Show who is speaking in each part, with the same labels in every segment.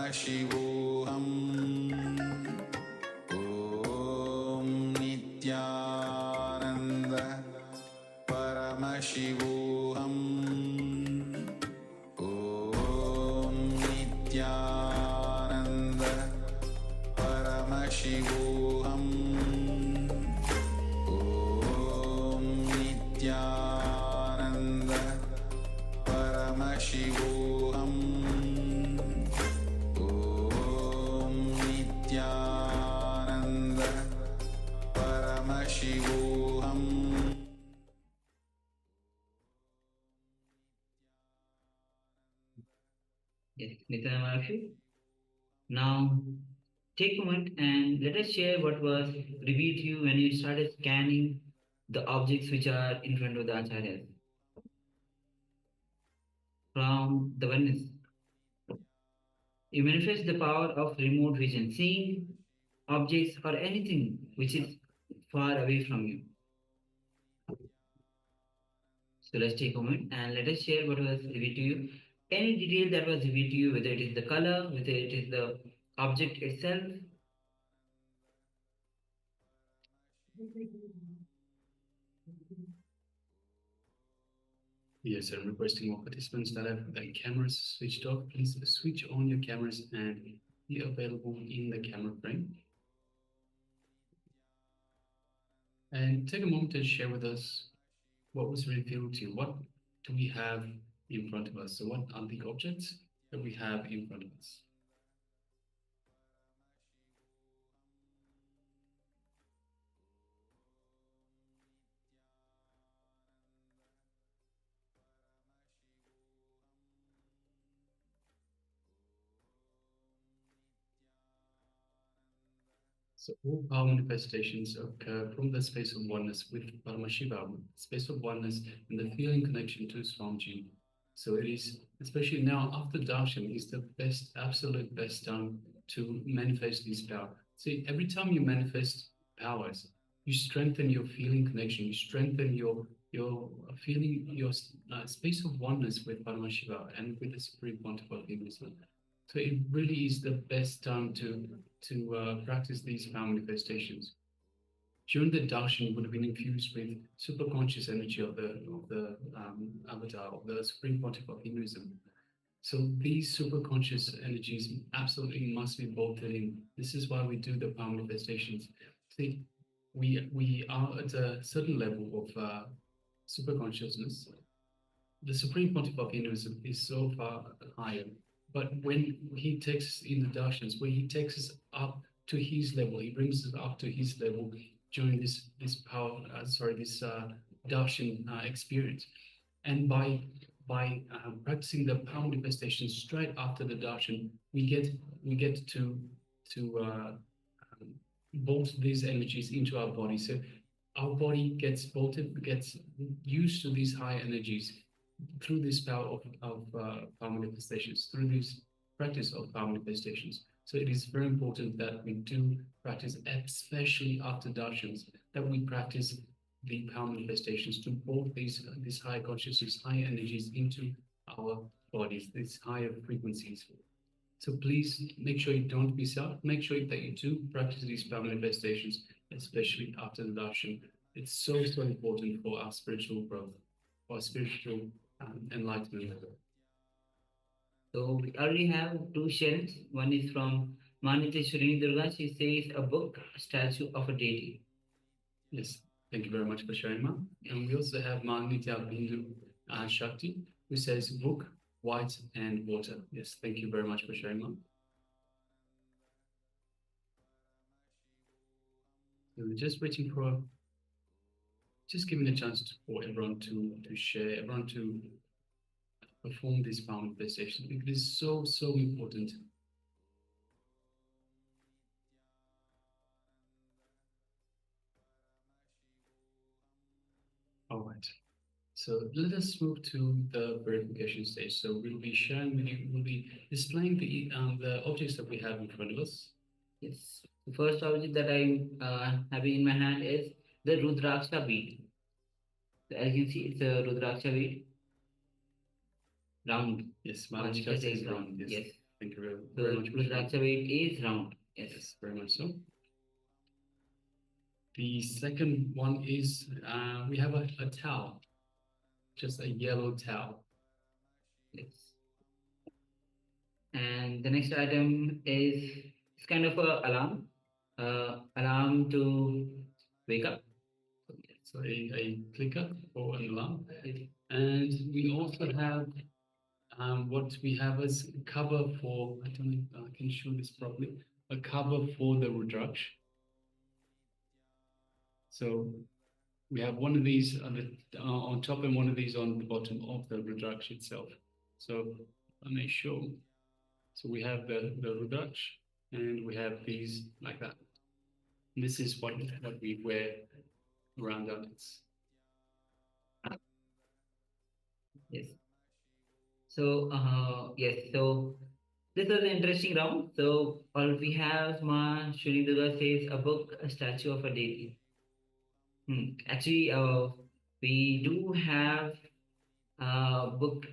Speaker 1: Paramashivoham Om Nithyananda Paramashivoham Om Nithyananda Paramashivoham Om Nithyananda Paramashivoham Om Nithyananda Paramashivoham.
Speaker 2: Yes, Nithyananda. Now, take a moment and let us share what was revealed to you when you started scanning the objects which are in front of the acharyas. From the oneness, you manifest the power of remote vision, seeing objects or anything which is far away from you. So let's take a moment and let us share what was revealed to you. Any detail that was revealed to you, whether it is the color, whether it is the object itself.
Speaker 3: Yes, I'm requesting all participants that have their cameras switched off. Please switch on your cameras and be available in the camera frame. And take a moment to share with us what was revealed to you. What do we have in front of us? So what are the objects that we have in front of us? So all power manifestations occur from the space of oneness with Paramashivoham, space of oneness and the feeling connection to Swamiji. So it is, especially now after darshan, is the best, absolute best time to manifest this power. See, every time you manifest powers, you strengthen your feeling connection, you strengthen your feeling, your space of oneness with Paramashiva and with the Supreme Pontiff of Hinduism. So it really is the best time to practice these power manifestations. During the darshan, you would have been infused with superconscious energy of the avatar of the Supreme Pontiff of Hinduism. So these superconscious energies absolutely must be bolted in. This is why we do the power manifestations. See, we are at a certain level of superconsciousness. The Supreme Pontiff of Hinduism is so far higher. But when he takes us in the darshans, when he takes us up to his level, he brings us up to his level during this darshan experience. And by practicing the power manifestation straight after the darshan, we get to bolt these energies into our body. So our body gets bolted, gets used to these high energies through this power of power manifestations, through this practice of power manifestations. So it is very important that we do practice, especially after darshans, that we practice the power manifestations to both these high consciousness, high energies into our bodies, these higher frequencies. So please make sure you don't miss out. Make sure that you do practice these power manifestations, especially after the darshan. It's so important for our spiritual growth, for our spiritual enlightenment.
Speaker 2: So we already have two shares. One is from Maniteshwari Durga. She says a book, a statue of a deity.
Speaker 3: Yes, thank you very much for sharing, Ma. And we also have Ma Nitya Bindu Shakti, who says book, white and water. Yes, thank you very much for sharing, Ma. So we're just waiting for, just giving a chance for everyone to share, everyone to perform this power manifestation, because it is so important. All right. So let us move to the verification stage. So we'll be sharing with you, we'll be displaying the objects that we have in front of us.
Speaker 2: Yes. The first object that I'm having in my hand is the Rudraksha bead. So as you see, it's a Rudraksha bead. Round.
Speaker 3: Yes, Maharajika says round. Yes.
Speaker 2: Yes.
Speaker 3: Thank you very,
Speaker 2: So
Speaker 3: very much.
Speaker 2: Rudraksha weight is round. Yes.
Speaker 3: Yes, very much so. The second one is we have a towel, just a yellow towel.
Speaker 2: Yes. And the next item is it's kind of a alarm to wake up.
Speaker 3: So a clicker or an alarm. And we also have what we have as a cover for, I don't know if I can show this properly, a cover for the Rudraksh. So we have one of these on top and one of these on the bottom of the Rudraksh itself. So I may show. So we have the Rudraksh and we have these like that. And this is what we wear around our necks.
Speaker 2: Yes. So yes, so this was an interesting round. So all we have Ma Shuni Durga says a book, a statue of a deity. Actually, we do have a book.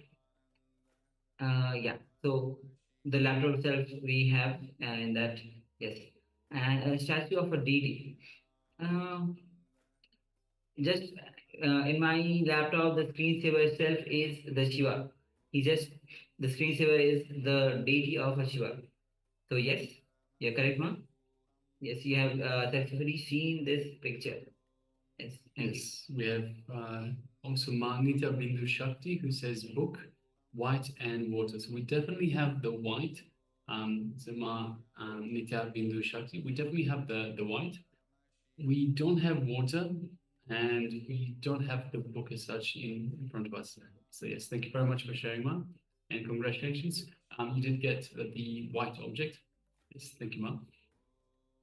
Speaker 2: Yeah. So the laptop itself we have in that, yes, and a statue of a deity. Um, just in my laptop, the screensaver itself is the Shiva. He just the screensaver is the deity of a Shiva. So yes, you're correct, ma. Yes, you have successfully seen this picture. Yes, thank you.
Speaker 3: We have also Manita Bindu Shakti who says book, white and water. So we definitely have the white. Zima Nitya Bindu Shakti. We definitely have the white. We don't have water and we don't have the book as such in front of us. So yes, thank you very much for sharing, Ma, and congratulations. You did get the white object. Yes, thank you, Ma.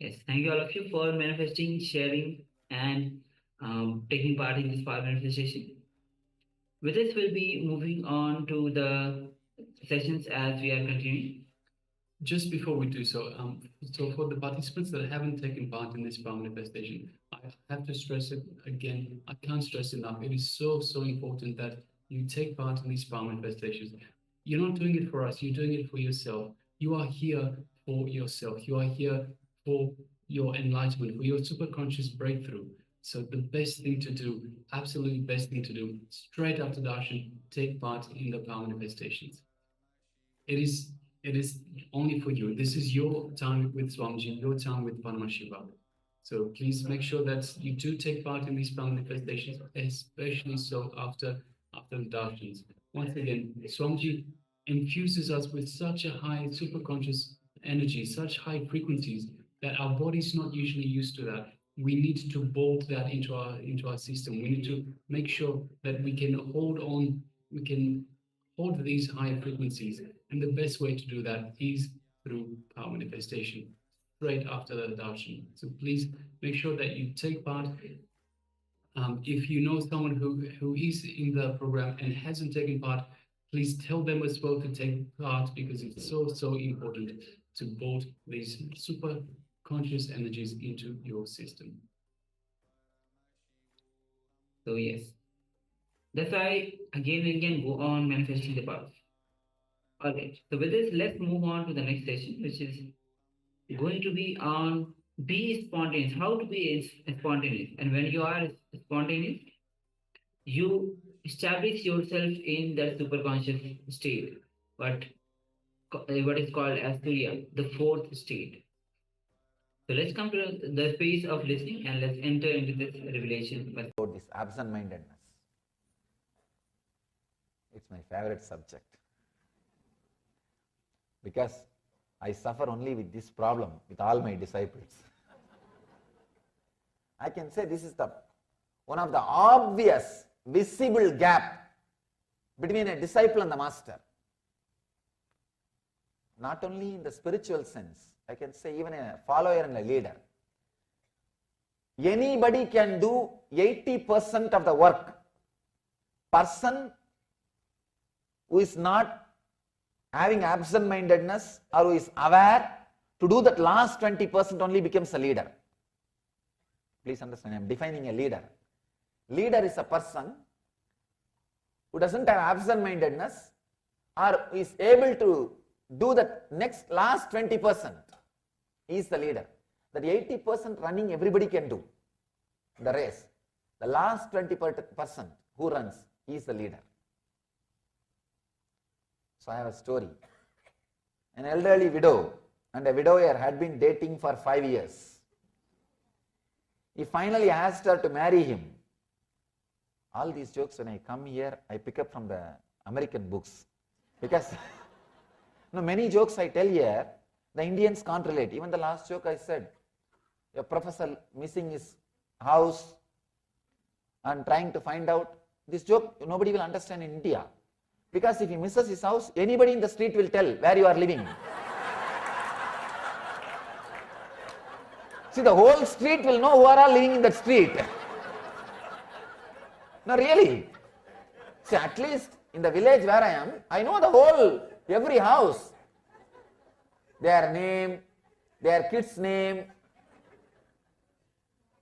Speaker 2: Yes, thank you all of you for manifesting, sharing, and taking part in this power manifestation. With this, we'll be moving on to the sessions as we are continuing.
Speaker 3: Just before we do so, so for the participants that haven't taken part in this power manifestation, I have to stress it again. I can't stress enough. It is so important that you take part in these power manifestations. You're not doing it for us. You're doing it for yourself. You are here for yourself. You are here for your enlightenment, for your superconscious breakthrough. So the best thing to do, absolutely best thing to do, straight after darshan, take part in the power manifestations. It is only for you. This is your time with Swamiji, your time with Paramashivoham. So please make sure that you do take part in these power manifestations, especially so after the darshans. Once again, Swamiji infuses us with such a high superconscious energy, such high frequencies that our body's not usually used to that. We need to bolt that into our system. We need to make sure that we can hold on, we can hold these high frequencies. And the best way to do that is through power manifestation, right after the darshan. So please make sure that you take part. If you know someone who is in the program and hasn't taken part, please tell them as well to take part, because it's so important to bolt these super conscious energies into your system.
Speaker 2: So yes, that's why again and again go on manifesting the power. All right. So with this, let's move on to the next session, which is going to be on be spontaneous. How to be spontaneous, and when you are spontaneous, you establish yourself in that superconscious state. What is called as Turiya, the fourth state. So let's come to the space of listening and let's enter into this revelation.
Speaker 4: About this absent-mindedness. It's my favorite subject. Because I suffer only with this problem with all my disciples. I can say this is one of the obvious, visible gap between a disciple and the master. Not only in the spiritual sense, I can say even a follower and a leader. Anybody can do 80% of the work. Person who is not having absent-mindedness or who is aware to do that last 20% only becomes a leader. Please understand, I am defining a leader. Leader is a person who doesn't have absent-mindedness or is able to do the next last 20%. He is the leader. That 80% running everybody can do the race. The last 20% who runs, he is the leader. So I have a story. An elderly widow and a widower had been dating for 5 years. He finally asked her to marry him. All these jokes, when I come here, I pick up from the American books. Because many jokes I tell here, the Indians can't relate. Even the last joke I said, a professor missing his house and trying to find out. This joke nobody will understand in India. Because if he misses his house, anybody in the street will tell where you are living. See, the whole street will know who are all living in that street. No, really. See, at least in the village where I am, I know every house. Their name, their kid's name.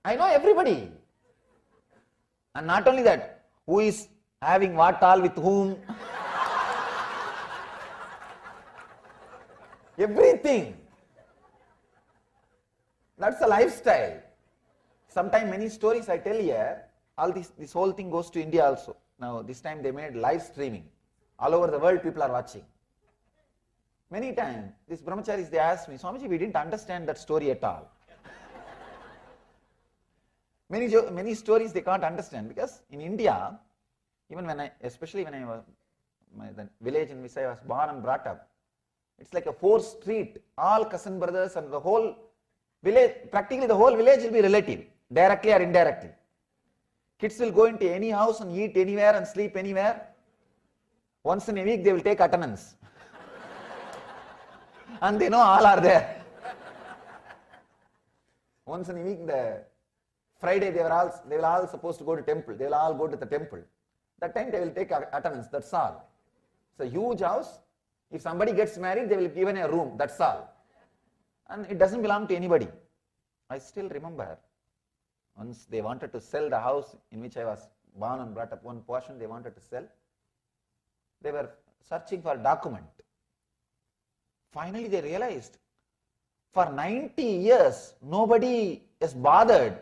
Speaker 4: I know everybody. And not only that, who is having what all with whom. Everything. That's the lifestyle. Sometimes many stories I tell here, all this whole thing goes to India also. Now this time they made live streaming. All over the world people are watching. Many times, these brahmacharis, they ask me, Swamiji, we didn't understand that story at all. Many stories they can't understand, because in India, even especially when I was, the village in which I was born and brought up, it's like a 4th street, all cousin brothers, and the whole village, practically the whole village will be relative, directly or indirectly. Kids will go into any house and eat anywhere and sleep anywhere. Once in a week they will take attendance. And they know all are there. Once in a week, the Friday they will all supposed to go to temple. They will all go to the temple. That time they will take attendance, that's all. It's a huge house. If somebody gets married, they will be given a room, that's all. And it doesn't belong to anybody. I still remember, once they wanted to sell the house in which I was born and brought up, one portion they wanted to sell. They were searching for a document. Finally they realized, for 90 years, nobody is bothered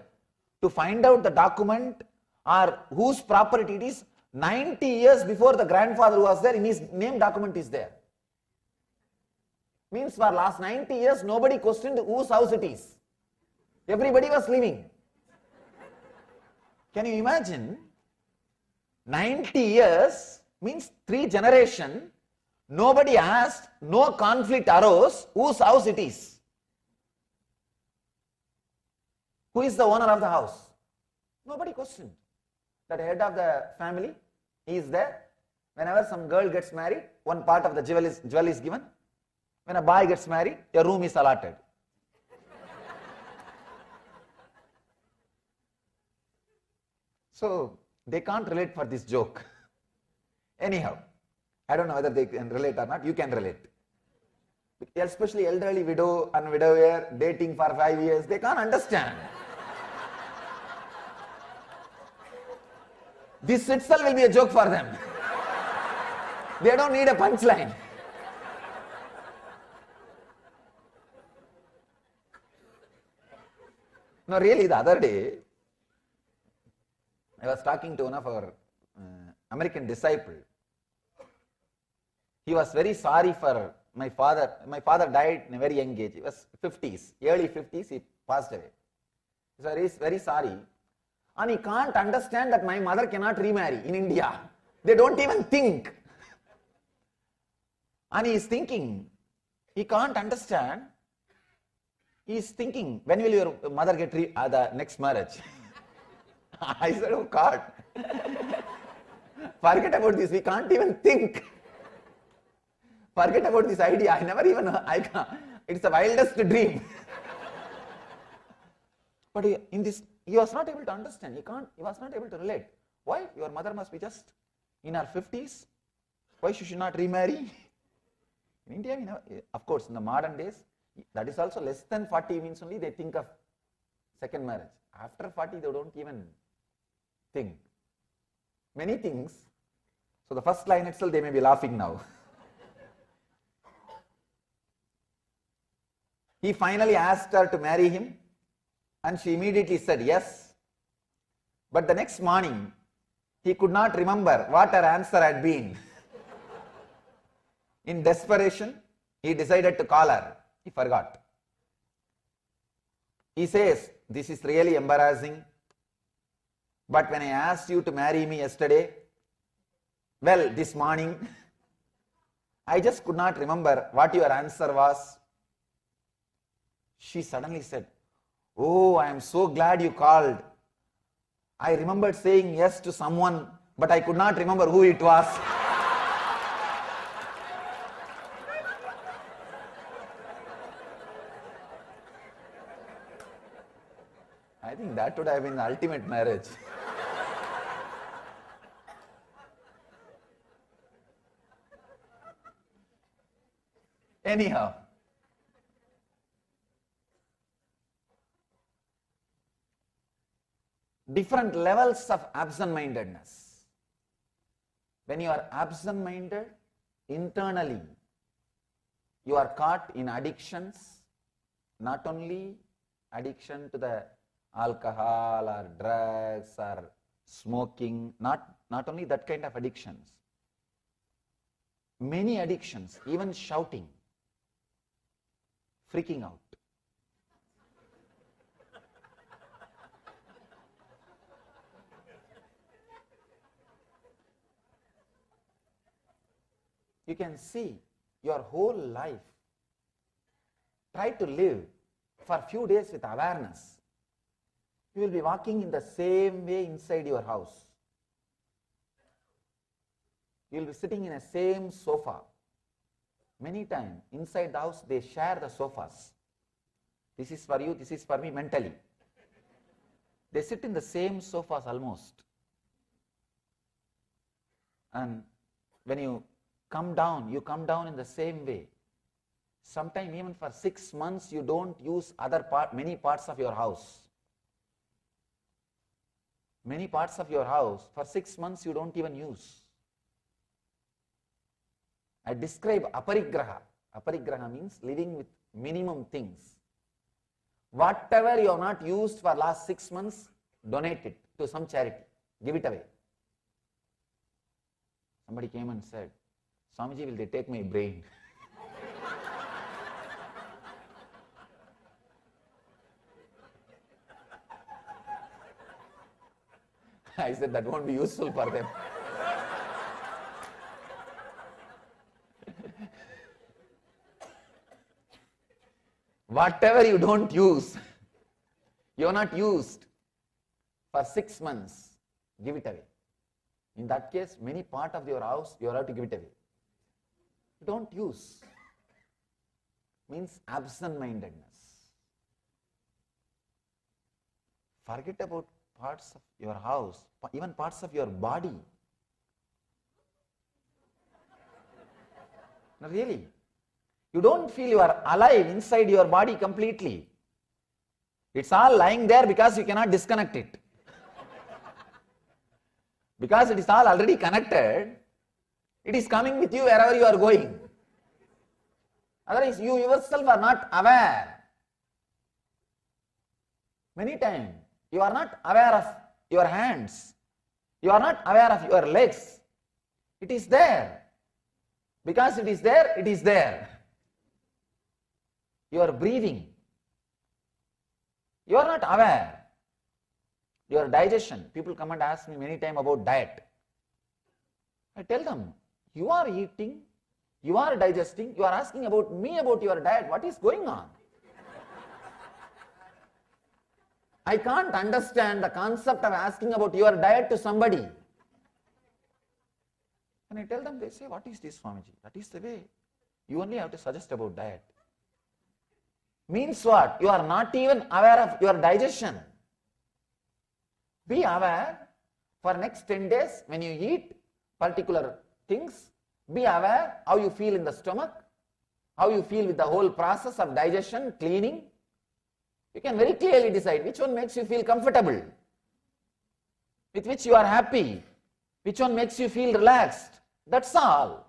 Speaker 4: to find out the document or whose property it is. 90 years before the grandfather was there, in his name document is there. Means for last 90 years, nobody questioned whose house it is. Everybody was living. Can you imagine? 90 years means 3 generations. Nobody asked, no conflict arose, whose house it is. Who is the owner of the house? Nobody questioned. That head of the family, he is there. Whenever some girl gets married, one part of the jewel is given. When a boy gets married, a room is allotted. So, they can't relate for this joke. Anyhow, I don't know whether they can relate or not, you can relate. Especially elderly widow and widower dating for 5 years, they can't understand. This itself will be a joke for them. They don't need a punchline. No, really, the other day, I was talking to one of our American disciples. He was very sorry for my father. My father died in a very young age. He was 50s, early 50s, he passed away. So he is very sorry. And he can't understand that my mother cannot remarry in India. They don't even think. And he is thinking, he can't understand. He is thinking, when will your mother get the next marriage? I said, oh God, forget about this, we can't even think. Forget about this idea, it's the wildest dream. But in this, he was not able to understand, he was not able to relate. Why? Your mother must be just in her 50s. Why she should not remarry? In India, of course, in the modern days, that is also less than 40 means only they think of second marriage. After 40, they don't even think. Many things. So the first line itself, they may be laughing now. He finally asked her to marry him and she immediately said yes. But the next morning, he could not remember what her answer had been. In desperation, he decided to call her. He forgot. He says, this is really embarrassing. But when I asked you to marry me yesterday, well, this morning, I just could not remember what your answer was. She suddenly said, oh, I am so glad you called. I remembered saying yes to someone, but I could not remember who it was. I think that would have been the ultimate marriage. Anyhow, different levels of absent-mindedness. When you are absent-minded, internally, you are caught in addictions, not only addiction to the alcohol or drugs or smoking, not only that kind of addictions. Many addictions, even shouting, freaking out. You can see your whole life. Try to live for a few days with awareness. You will be walking in the same way inside your house. You will be sitting in a same sofa. Many times inside the house they share the sofas. This is for you, this is for me mentally. They sit in the same sofas almost. And when you come down in the same way. Sometimes even for 6 months you don't use many parts of your house. Many parts of your house, for 6 months you don't even use. I describe aparigraha. Aparigraha means living with minimum things. Whatever you have not used for last 6 months, donate it to some charity. Give it away. Somebody came and said, Swamiji, will they take my brain? I said, that won't be useful for them. Whatever you don't use, you have not used for 6 months, give it away. In that case, many part of your house, you have to give it away. Don't use means absent-mindedness. Forget about parts of your house, even parts of your body. No, really. You don't feel you are alive inside your body completely. It's all lying there because you cannot disconnect it. Because it is all already connected, it is coming with you wherever you are going. Otherwise, you yourself are not aware. Many times, you are not aware of your hands. You are not aware of your legs. It is there. Because it is there, it is there. You are breathing. You are not aware. Your digestion. People come and ask me many times about diet. I tell them, you are eating, you are digesting, you are asking about me about your diet. What is going on? I can't understand the concept of asking about your diet to somebody. When I tell them, they say, what is this, Swamiji? That is the way. You only have to suggest about diet. Means what? You are not even aware of your digestion. Be aware for next 10 days when you eat particular things. Be aware how you feel in the stomach, how you feel with the whole process of digestion, cleaning. You can very clearly decide which one makes you feel comfortable, with which you are happy, which one makes you feel relaxed. That's all.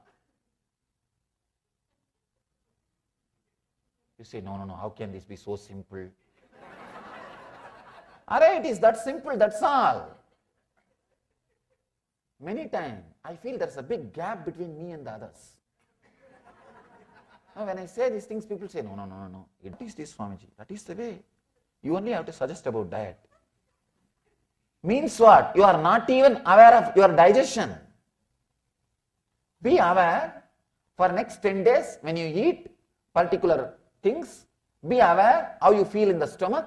Speaker 4: You say, no, how can this be so simple? Alright, it is that simple, that's all. Many times, I feel there's a big gap between me and the others. Now, when I say these things, people say, no. It is this, Swamiji. That is the way. You only have to suggest about diet. Means what? You are not even aware of your digestion. Be aware for next 10 days when you eat particular things. Be aware how you feel in the stomach,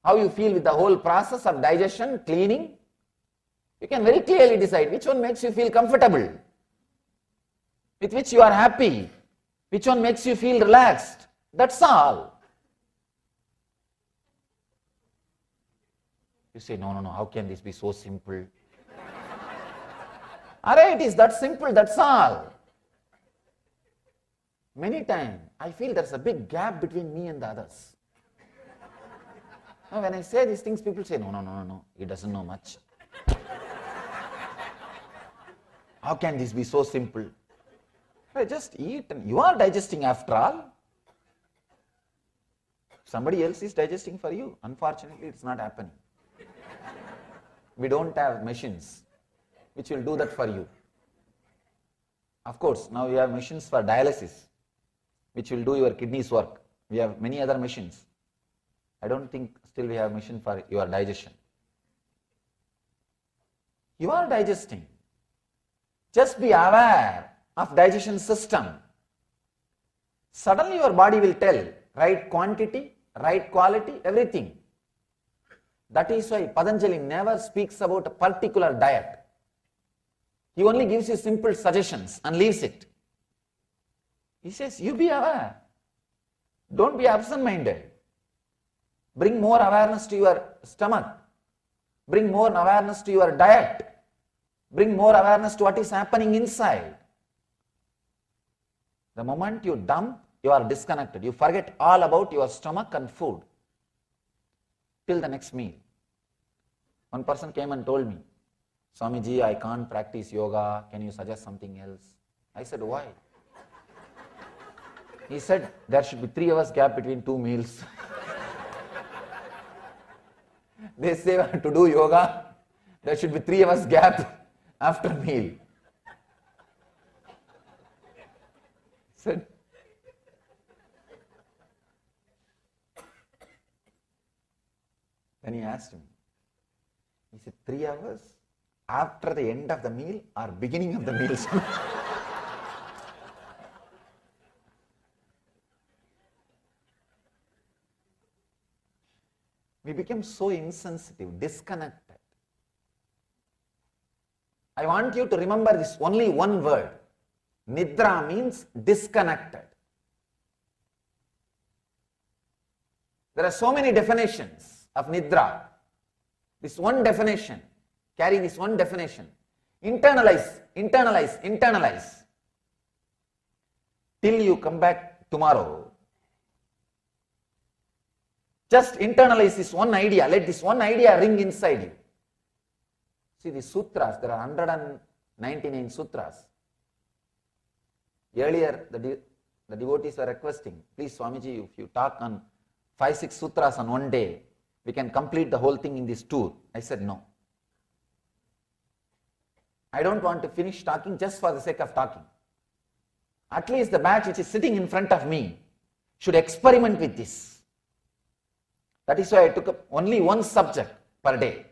Speaker 4: how you feel with the whole process of digestion, cleaning. You can very clearly decide which one makes you feel comfortable, with which you are happy, which one makes you feel relaxed. That's all. You say, no, how can this be so simple? Alright, it is that simple, that's all. Many times, I feel there's a big gap between me and the others. Now, when I say these things, people say, no, he doesn't know much. How can this be so simple? Just eat and you are digesting after all. Somebody else is digesting for you. Unfortunately, it's not happening. We don't have machines which will do that for you. Of course, now we have machines for dialysis which will do your kidneys work. We have many other machines. I don't think still we have a machine for your digestion. You are digesting. Just be aware of digestion system. Suddenly your body will tell right quantity, right quality, everything. That is why Patanjali never speaks about a particular diet. He only gives you simple suggestions and leaves it. He says, you be aware. Don't be absent-minded. Bring more awareness to your stomach. Bring more awareness to your diet. Bring more awareness to what is happening inside. The moment you dump, you are disconnected. You forget all about your stomach and food till the next meal. One person came and told me, Swamiji, I can't practice yoga. Can you suggest something else? I said, why? He said, there should be 3 hours gap between 2 meals. They say to do yoga, there should be 3 hours gap after meal. Said, then he asked me, he said, 3 hours after the end of the meal or beginning of the meal? We became so insensitive, disconnected. I want you to remember this only one word. Nidra means disconnected. There are so many definitions of Nidra. This one definition, carry this one definition. Internalize, internalize, internalize. Till you come back tomorrow. Just internalize this one idea. Let this one idea ring inside you. See the sutras, there are 199 sutras. Earlier, the devotees were requesting, please Swamiji, if you talk on 5-6 sutras on one day, we can complete the whole thing in this tour. I said no. I don't want to finish talking just for the sake of talking. At least the batch which is sitting in front of me should experiment with this. That is why I took up only one subject per day.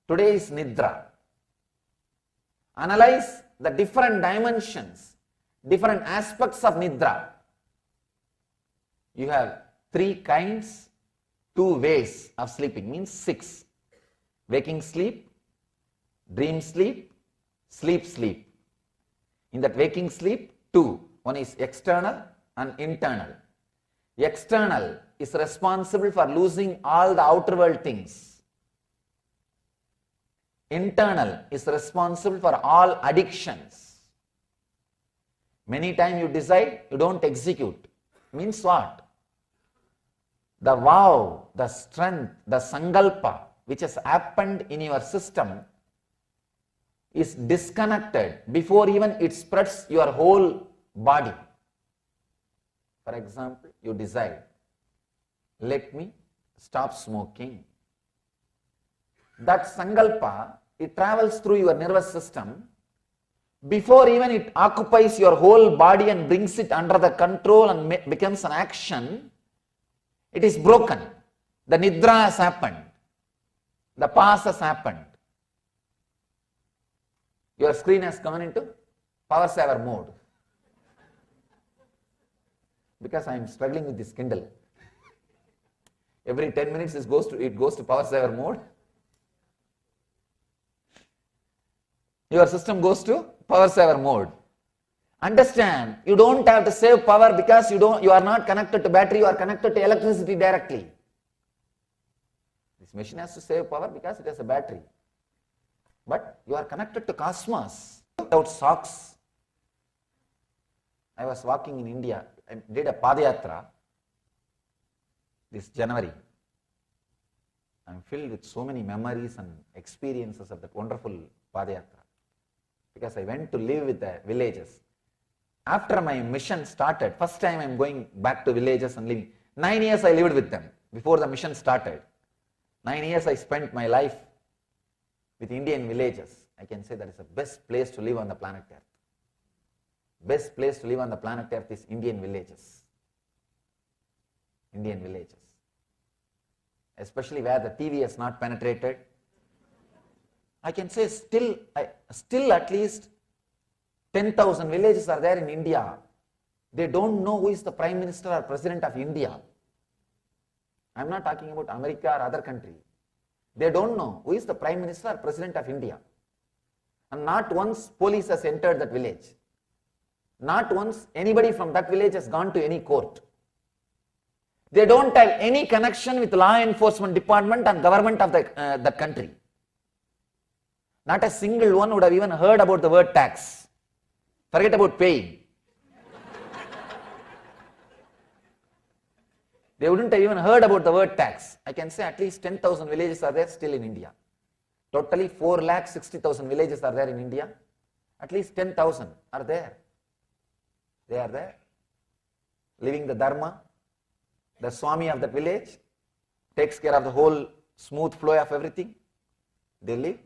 Speaker 4: Today is Nidra. Analyze the different dimensions, different aspects of Nidra. You have 3 kinds, 2 ways of sleeping, means 6. Waking sleep, dream sleep, sleep sleep. In that waking sleep, 2. One is external and internal. External is responsible for losing all the outer world things. Internal is responsible for all addictions. Many times you decide, you don't execute. Means what? The vow, the strength, the sankalpa which has happened in your system is disconnected before even it spreads your whole body. For example, you decide, let me stop smoking. That sankalpa, it travels through your nervous system. Before even it occupies your whole body and brings it under the control and becomes an action, it is broken. The nidra has happened. The pass has happened. Your screen has gone into power saver mode. Because I am struggling with this Kindle. Every 10 minutes it goes to power saver mode. Your system goes to power saver mode. Understand, you don't have to save power because you are not connected to battery, you are connected to electricity directly. This machine has to save power because it has a battery. But you are connected to cosmos. Without socks. I was walking in India. I did a Padayatra this January. I am filled with so many memories and experiences of that wonderful Padayatra. Because I went to live with the villages. After my mission started, first time I am going back to villages and living. 9 years I lived with them before the mission started. 9 years I spent my life with Indian villages. I can say that is the best place to live on the planet Earth. Best place to live on the planet Earth is Indian villages. Indian villages. Especially where the TV has not penetrated. I can say still at least 10,000 villages are there in India. They don't know who is the Prime Minister or President of India. I am not talking about America or other country. They don't know who is the Prime Minister or President of India. And not once police has entered that village. Not once anybody from that village has gone to any court. They don't have any connection with law enforcement department and government of the country. Not a single one would have even heard about the word tax. Forget about paying. They wouldn't have even heard about the word tax. I can say at least 10,000 villages are there still in India. Totally 4,60,000 villages are there in India. At least 10,000 are there. They are there. Living the Dharma. The Swami of that village takes care of the whole smooth flow of everything. They live.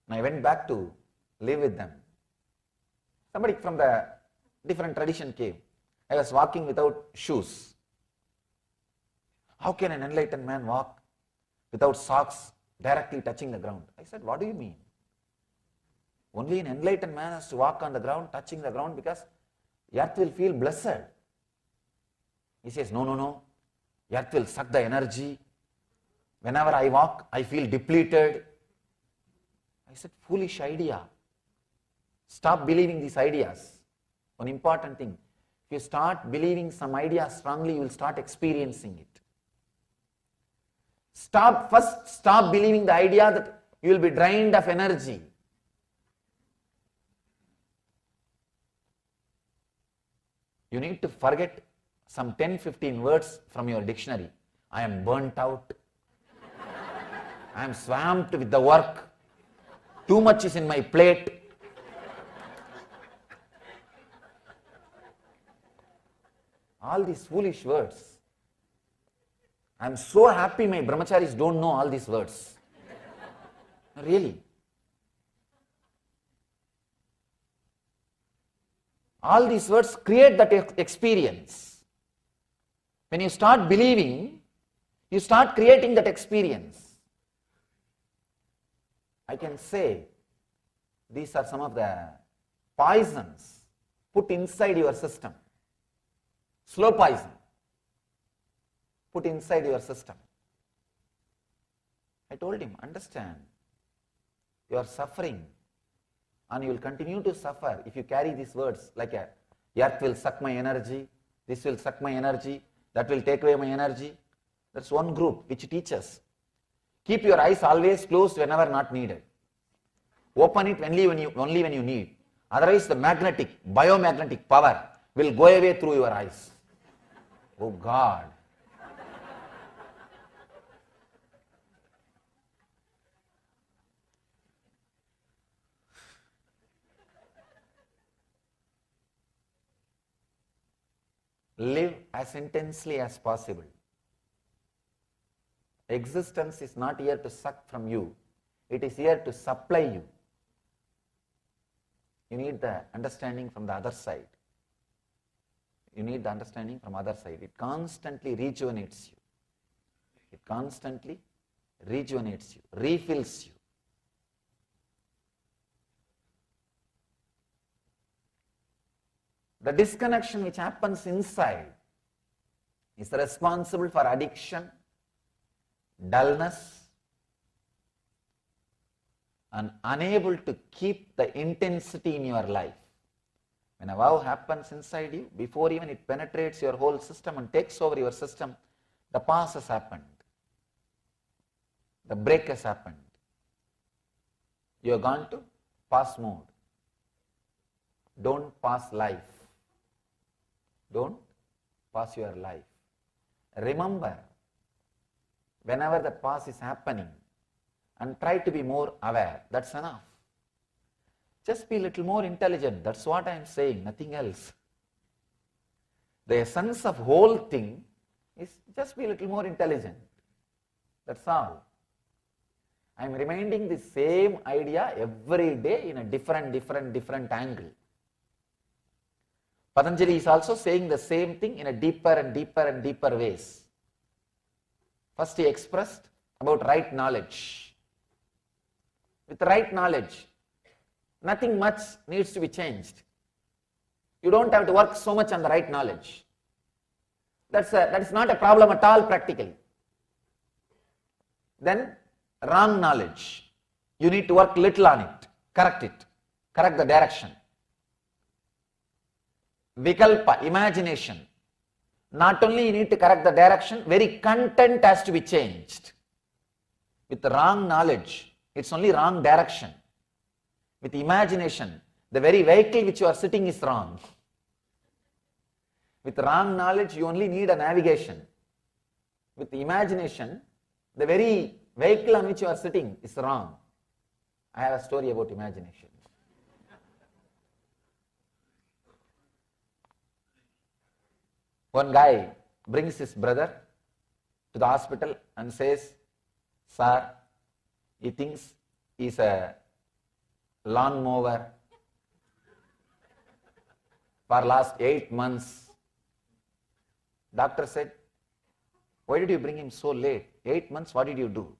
Speaker 4: And I went back to live with them. Somebody from the different tradition came. I was walking without shoes. How can an enlightened man walk without socks directly touching the ground? I said, what do you mean? Only an enlightened man has to walk on the ground, touching the ground, because earth will feel blessed. He says, no. Earth will suck the energy. Whenever I walk, I feel depleted. I said, foolish idea. Stop believing these ideas. One important thing. If you start believing some idea strongly, you will start experiencing it. First stop believing the idea that you will be drained of energy. You need to forget some 10-15 words from your dictionary. I am burnt out. I am swamped with the work. Too much is in my plate. All these foolish words. I am so happy my brahmacharis don't know all these words. Really. All these words create that experience. When you start believing, you start creating that experience. I can say these are some of the poisons put inside your system. Slow poison put inside your system. I told him, understand, you are suffering and you will continue to suffer if you carry these words like earth will suck my energy, this will suck my energy, that will take away my energy. That's one group which teaches. Keep your eyes always closed whenever not needed. Open it only when you need. Otherwise the biomagnetic power will go away through your eyes. Oh God. Live as intensely as possible. Existence is not here to suck from you. It is here to supply you. You need the understanding from the other side. You need the understanding from the other side. It constantly rejuvenates you. It constantly rejuvenates you, refills you. The disconnection which happens inside is responsible for addiction, dullness, and unable to keep the intensity in your life. When a vow happens inside you, before even it penetrates your whole system and takes over your system, the pause has happened. The break has happened. You have gone to pause mode. Don't pass life. Don't pass your life. Remember, whenever the pause is happening, and try to be more aware. That's enough. Just be a little more intelligent. That's what I am saying, nothing else. The essence of whole thing is just be a little more intelligent. That's all. I am reminding the same idea every day in a different angle. Patanjali is also saying the same thing in a deeper and deeper ways. First he expressed about right knowledge. With right knowledge, nothing much needs to be changed. You don't have to work so much on the right knowledge. That is not a problem at all practically. Then wrong knowledge. You need to work little on it. Correct the direction. Vikalpa, imagination. Not only you need to correct the direction, very content has to be changed. With the wrong knowledge, it's only wrong direction. With imagination, the very vehicle which you are sitting is wrong. With wrong knowledge, you only need a navigation. With imagination, the very vehicle on which you are sitting is wrong. I have a story about imagination. One guy brings his brother to the hospital and says, "Sir, he thinks he's a lawnmower for last 8 months. Doctor said, "Why did you bring him so late? 8 months, what did you do?"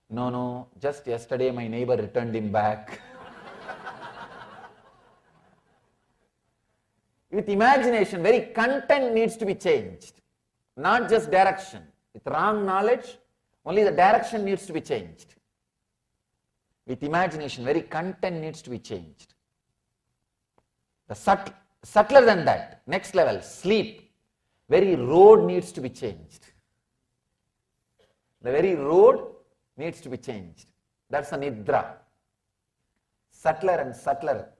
Speaker 4: No, just yesterday my neighbor returned him back." With imagination, very content needs to be changed, not just direction. With wrong knowledge, only the direction needs to be changed. With imagination, very content needs to be changed. The subtler than that, next level, sleep, very road needs to be changed. The very road needs to be changed. That's a nidra. Subtler and subtler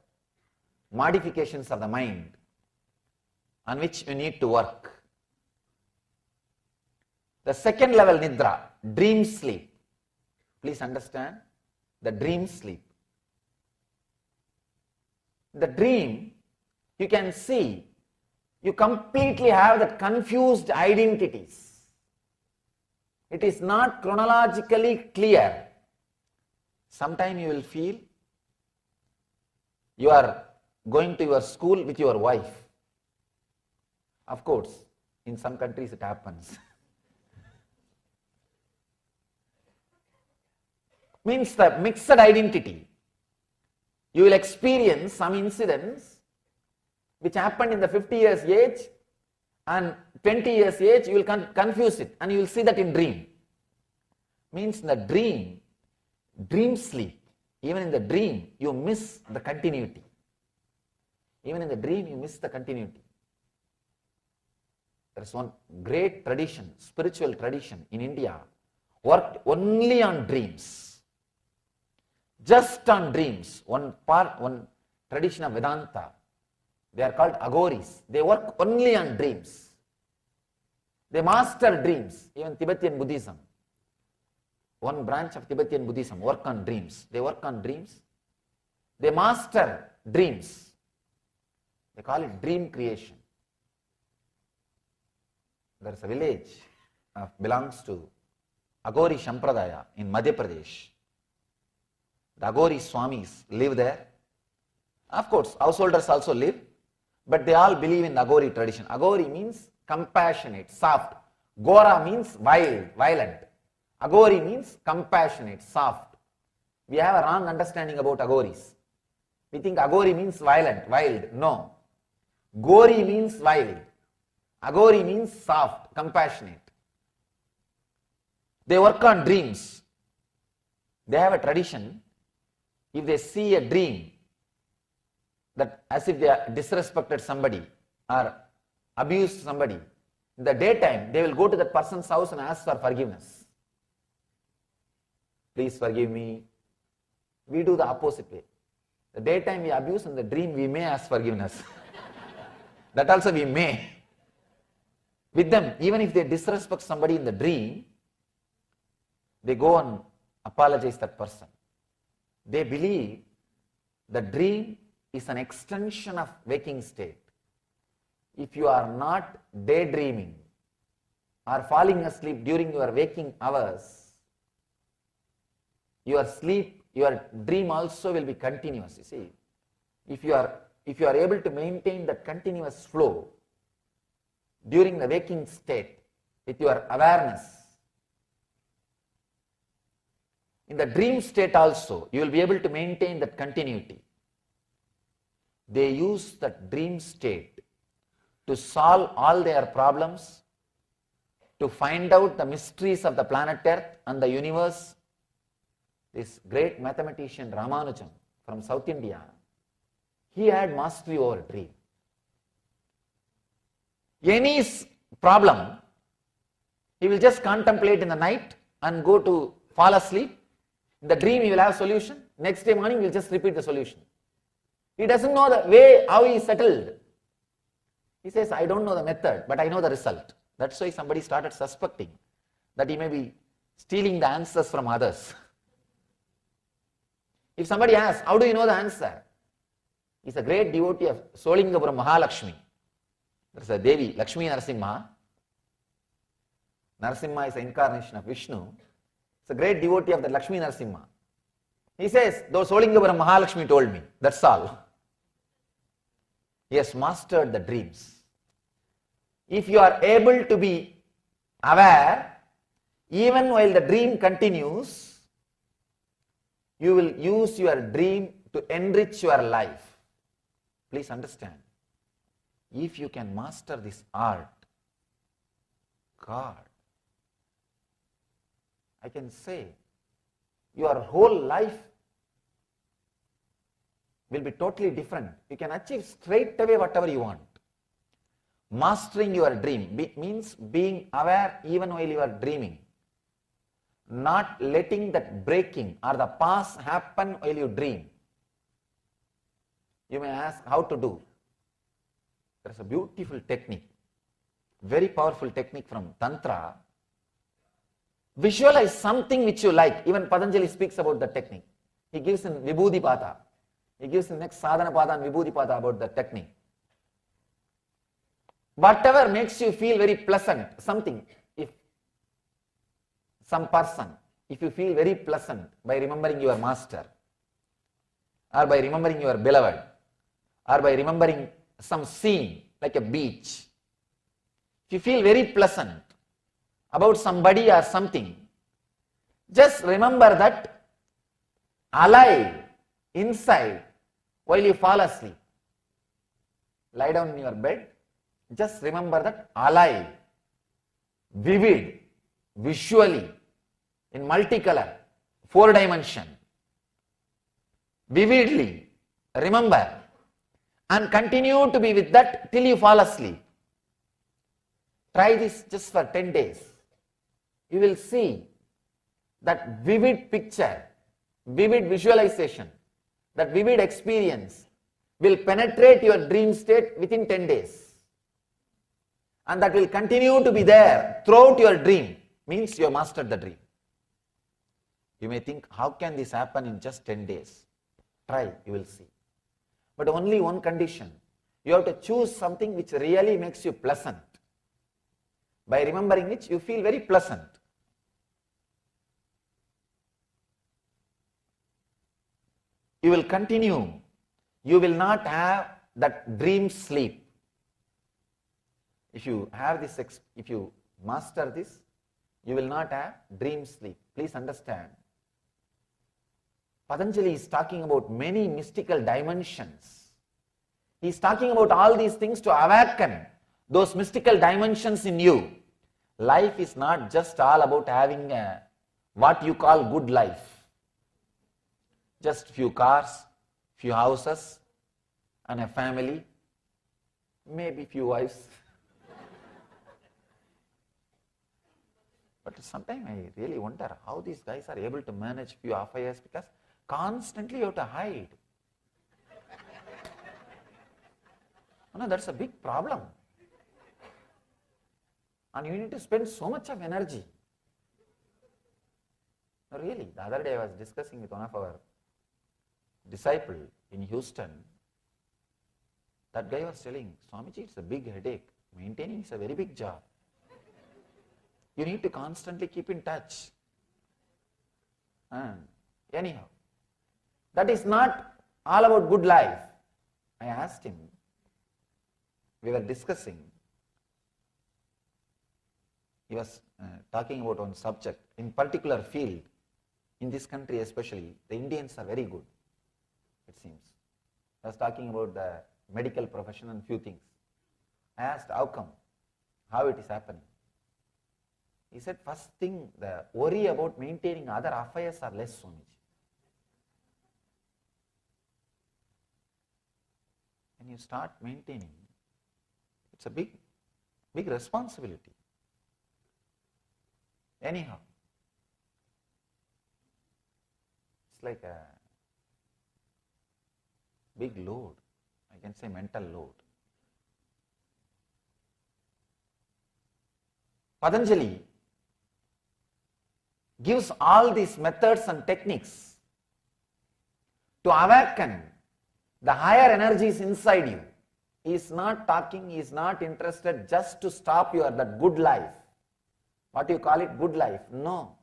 Speaker 4: modifications of the mind on which you need to work. The second level nidra, dream sleep. Please understand, the dream sleep. The dream, you can see, you completely have the confused identities. It is not chronologically clear. Sometime you will feel you are going to your school with your wife. Of course, in some countries it happens. Means the mixed identity. You will experience some incidents which happened in the 50 years age and 20 years age, you will confuse it and you will see that in dream. Means in the dream sleep, even in the dream you miss the continuity. Even in the dream you miss the continuity. There is one great tradition, spiritual tradition in India, worked only on dreams. Just on dreams. One tradition of Vedanta. They are called Aghoris. They work only on dreams. They master dreams. Even Tibetan Buddhism. One branch of Tibetan Buddhism work on dreams. They work on dreams. They master dreams. They call it dream creation. There is a village belongs to Agori Sampradaya in Madhya Pradesh. The Agori Swamis live there. Of course, householders also live, but they all believe in the Agori tradition. Agori means compassionate, soft. Gora means wild, violent. Agori means compassionate, soft. We have a wrong understanding about Agoris. We think Agori means violent, wild. No. Gori means wild. Agori means soft, compassionate. They work on dreams. They have a tradition. If they see a dream that as if they disrespected somebody or abused somebody, in the daytime they will go to that person's house and ask for forgiveness. Please forgive me. We do the opposite way. The daytime we abuse, in the dream we may ask forgiveness. That also we may. With them, even if they disrespect somebody in the dream, they go and apologize that person. They believe the dream is an extension of waking state. If you are not daydreaming or falling asleep during your waking hours, your sleep, your dream also will be continuous. You see, if you are able to maintain that continuous flow during the waking state with your awareness, in the dream state also you will be able to maintain that continuity. They use that dream state to solve all their problems, to find out the mysteries of the planet Earth and the universe. This great mathematician Ramanujan from South India, he had mastery over dream. Any problem, he will just contemplate in the night and go to fall asleep. In the dream he will have solution. Next day morning he will just repeat the solution. He doesn't know the way how he settled. He says, I don't know the method, but I know the result. That's why somebody started suspecting that he may be stealing the answers from others. If somebody asks, how do you know the answer? He's a great devotee of Solingapuram Mahalakshmi. There's a Devi, Lakshmi Narasimha. Narasimha is the incarnation of Vishnu. It's a great devotee of the Lakshmi Narasimha. He says, though Solingapuram Mahalakshmi told me, that's all. He has mastered the dreams. If you are able to be aware, even while the dream continues, you will use your dream to enrich your life. Please understand. If you can master this art, God, I can say your whole life will be totally different. You can achieve straight away whatever you want. Mastering your dream means being aware even while you are dreaming. Not letting that breaking or the pause happen while you dream. You may ask how to do. There is a beautiful technique, very powerful technique from Tantra. Visualize something which you like. Even Patanjali speaks about the technique. He gives in Vibhudipada. He gives in next Sadhanapada and Vibhudipada about the technique. Whatever makes you feel very pleasant, something, if some person, if you feel very pleasant by remembering your master, or by remembering your beloved, or by remembering some scene like a beach, if you feel very pleasant about somebody or something, just remember that alive inside while you fall asleep. Lie down in your bed, just remember that alive, vivid, visually, in multicolor, 4 dimension. Vividly remember and continue to be with that till you fall asleep. Try this just for 10 days. You will see that vivid picture, vivid visualization, that vivid experience will penetrate your dream state within 10 days. And that will continue to be there throughout your dream. Means you have mastered the dream. You may think, how can this happen in just 10 days? Try, you will see. But only one condition. You have to choose something which really makes you pleasant. by remembering which you feel very pleasant. You will continue. You will not have that dream sleep. If you have this, if you master this, you will not have dream sleep. Please understand. Patanjali is talking about many mystical dimensions. He is talking about all these things to awaken those mystical dimensions in you. Life is not just all about having what you call good life. Just few cars, few houses, and a family, maybe few wives. But sometimes I really wonder how these guys are able to manage few affairs, because constantly you have to hide. No, that's a big problem. And you need to spend so much of energy. Really, the other day I was discussing with one of our disciples in Houston. That guy was telling, Swamiji, it's a big headache. Maintaining is a very big job. You need to constantly keep in touch. And anyhow, that is not all about good life. I asked him, we were discussing, he was talking about one subject, in particular field, in this country especially, the Indians are very good, it seems. I was talking about the medical profession and few things. I asked, how come? How it is happening? He said, first thing, the worry about maintaining other affairs are less, Swamiji. When you start maintaining, it's a big responsibility. Anyhow, it's like a big load, I can say mental load. Patanjali gives all these methods and techniques to awaken the higher energies inside you. He is not talking, he is not interested just to stop your that good life. What you call it, good life? No.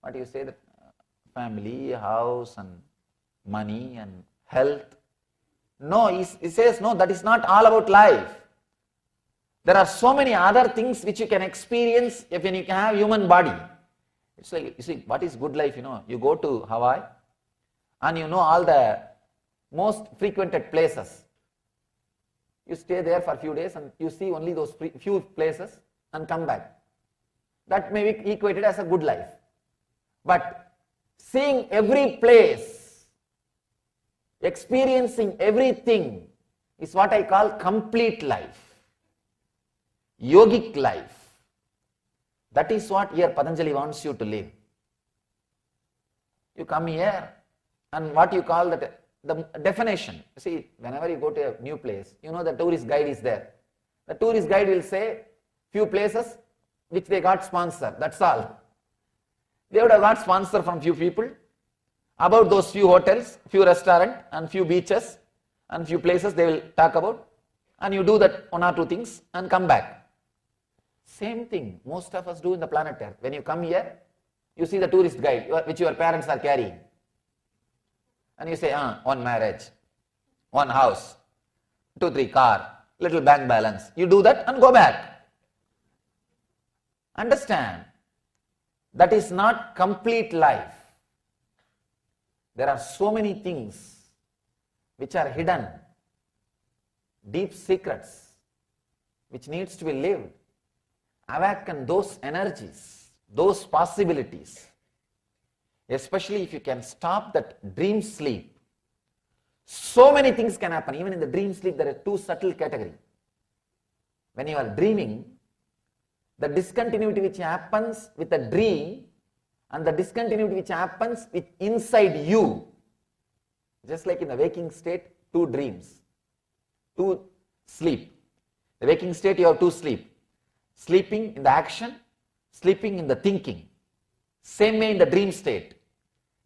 Speaker 4: What you say, that family, house and money and health? No, he says no, that is not all about life. There are so many other things which you can experience if you can have human body. It's like, you see, what is good life, you go to Hawaii and you know all the most frequented places. You stay there for a few days and you see only those few places and come back. That may be equated as a good life. But seeing every place, experiencing everything is what I call complete life. Yogic life. That is what here Patanjali wants you to live. You come here and what you call that, the definition. See, whenever you go to a new place, the tourist guide is there. The tourist guide will say few places which they got sponsor, that's all. They would have got sponsor from few people about those few hotels, few restaurants and few beaches and few places they will talk about, and you do that one or two things and come back. Same thing most of us do in the planet Earth. When you come here, you see the tourist guide which your parents are carrying. And you say, one marriage, one house, 2-3 car, little bank balance. You do that and go back. Understand, that is not complete life. There are so many things which are hidden, deep secrets, which needs to be lived. Awaken those energies, those possibilities. Especially if you can stop that dream sleep. So many things can happen. Even in the dream sleep, there are two subtle categories. When you are dreaming, the discontinuity which happens with the dream and the discontinuity which happens with inside you. Just like in the waking state, two dreams, two sleep. The waking state, you have two sleep. Sleeping in the action, sleeping in the thinking. Same way in the dream state.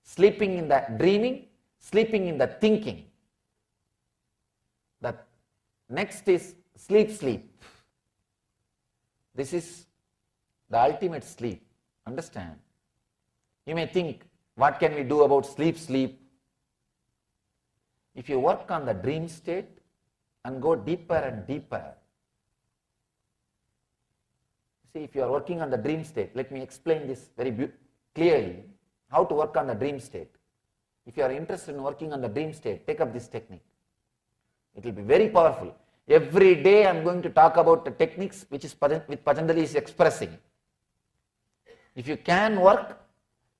Speaker 4: Sleeping in the dreaming, sleeping in the thinking. The next is sleep. This is the ultimate sleep. Understand? You may think, what can we do about sleep? If you work on the dream state and go deeper and deeper. See, if you are working on the dream state, let me explain this very clearly, how to work on the dream state. If you are interested in working on the dream state, take up this technique. It will be very powerful. Every day I am going to talk about the techniques which Patanjali is expressing. If you can work,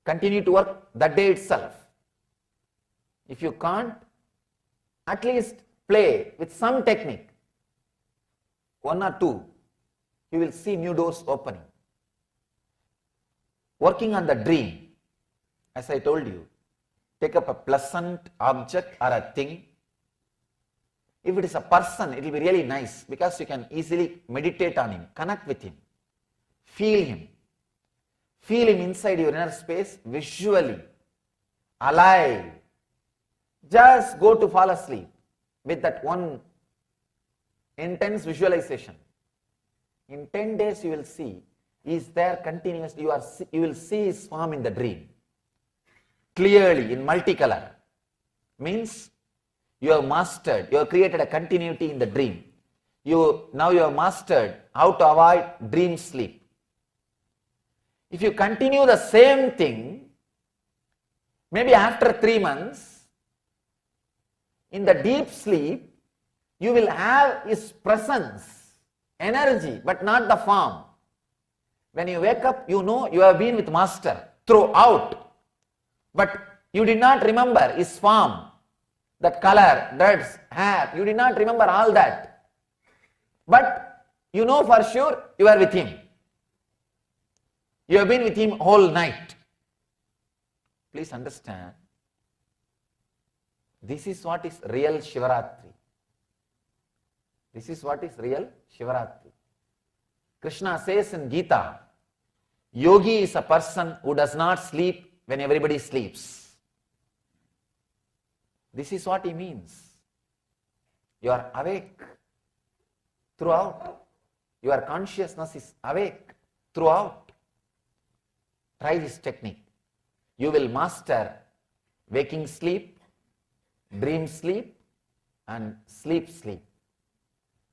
Speaker 4: continue to work that day itself. If you can't, at least play with some technique, one or two, you will see new doors opening. Working on the dream, as I told you, take up a pleasant object or a thing. If it is a person, it will be really nice because you can easily meditate on him, connect with him, feel him. Feel him inside your inner space, visually, alive. Just go to fall asleep with that one intense visualization. In 10 days you will see, he is there continuously. You will see his form in the dream. Clearly, in multicolor. Means you have mastered, you have created a continuity in the dream. Now you have mastered how to avoid dream sleep. If you continue the same thing, maybe after 3 months, in the deep sleep, you will have his presence, energy, but not the form. When you wake up, you know you have been with Master throughout, but you did not remember his form, that color, dreads, hair, you did not remember all that. But you know for sure you are with him. You have been with him whole night. Please understand, this is what is real Shivaratri. This is what is real Shivaratri. Krishna says in Gita, yogi is a person who does not sleep when everybody sleeps. This is what he means. You are awake throughout. Your consciousness is awake throughout. Try this technique. You will master waking sleep, dream sleep, and sleep.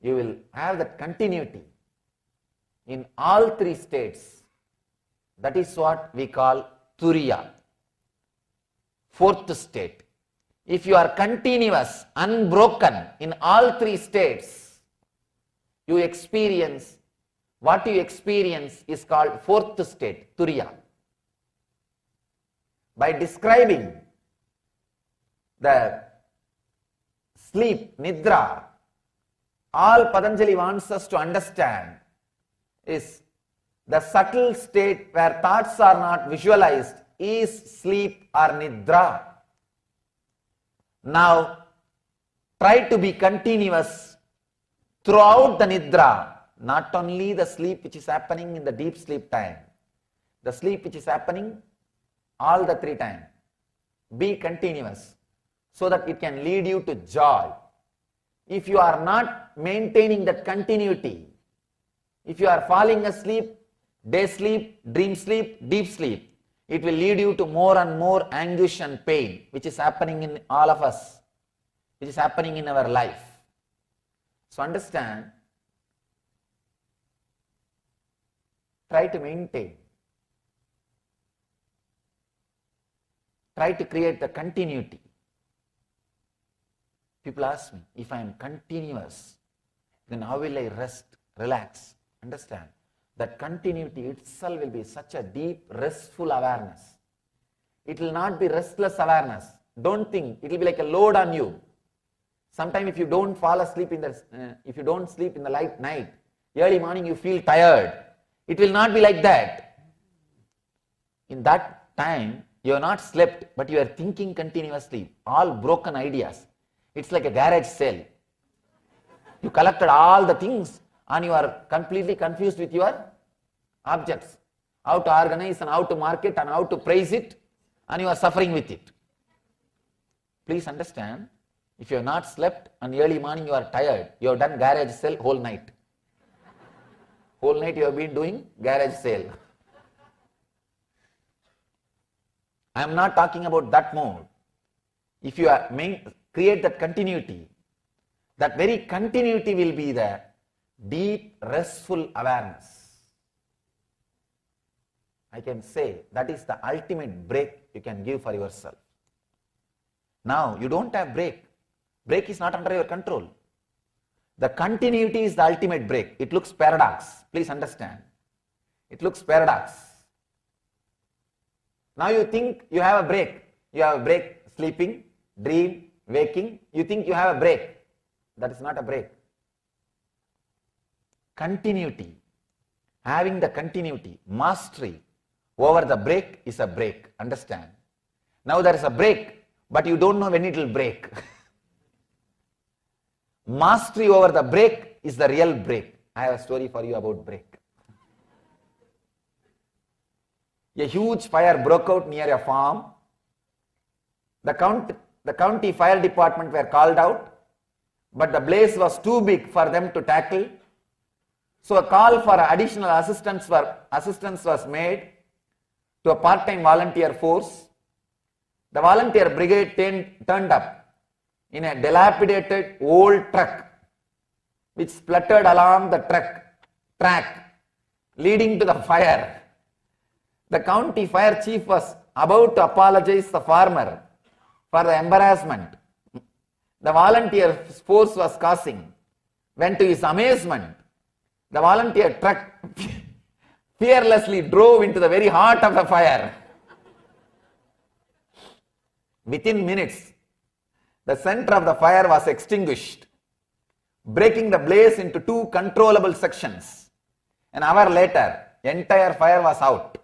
Speaker 4: You will have that continuity in all 3 states. That is what we call Turiya. 4th state. If you are continuous, unbroken in all 3 states, you experience, what you experience is called 4th state, Turiya. By describing the sleep, Nidra, all Patanjali wants us to understand is the subtle state where thoughts are not visualized is sleep or Nidra. Now, try to be continuous throughout the Nidra, not only the sleep which is happening in the deep sleep time, the sleep which is happening all the 3 times. Be continuous so that it can lead you to joy. If you are not maintaining that continuity, if you are falling asleep, day sleep, dream sleep, deep sleep, it will lead you to more and more anguish and pain, which is happening in all of us, which is happening in our life. So understand, try to maintain. Try to create the continuity. People ask me, if I am continuous, then how will I rest, relax? Understand, that continuity itself will be such a deep, restful awareness. It will not be restless awareness. Don't think, it will be like a load on you. Sometimes if you don't fall asleep if you don't sleep in the night, early morning you feel tired. It will not be like that. In that time, you have not slept, but you are thinking continuously, all broken ideas. It's like a garage sale. You collected all the things and you are completely confused with your objects. How to organize and how to market and how to price it, and you are suffering with it. Please understand, if you have not slept and early morning you are tired, you have done garage sale whole night. Whole night you have been doing garage sale. I am not talking about that mode. If you are create that continuity, that very continuity will be the deep restful awareness. I can say that is the ultimate break you can give for yourself. Now you don't have break. Break is not under your control. The continuity is the ultimate break. It looks paradox. Please understand. It looks paradox. Now you think you have a break. You have a break sleeping, dream, waking. You think you have a break. That is not a break. Continuity. Having the continuity, mastery over the break is a break. Understand? Now there is a break, but you don't know when it will break. Mastery over the break is the real break. I have a story for you about break. A huge fire broke out near a farm. The county fire department were called out, but the blaze was too big for them to tackle. So a call for additional assistance was made to a part-time volunteer force. The volunteer brigade turned up in a dilapidated old truck which spluttered along the track leading to the fire. The county fire chief was about to apologize to the farmer for the embarrassment the volunteer force was causing, when to his amazement, the volunteer truck fearlessly drove into the very heart of the fire. Within minutes, the center of the fire was extinguished, breaking the blaze into two controllable sections. An hour later, entire fire was out.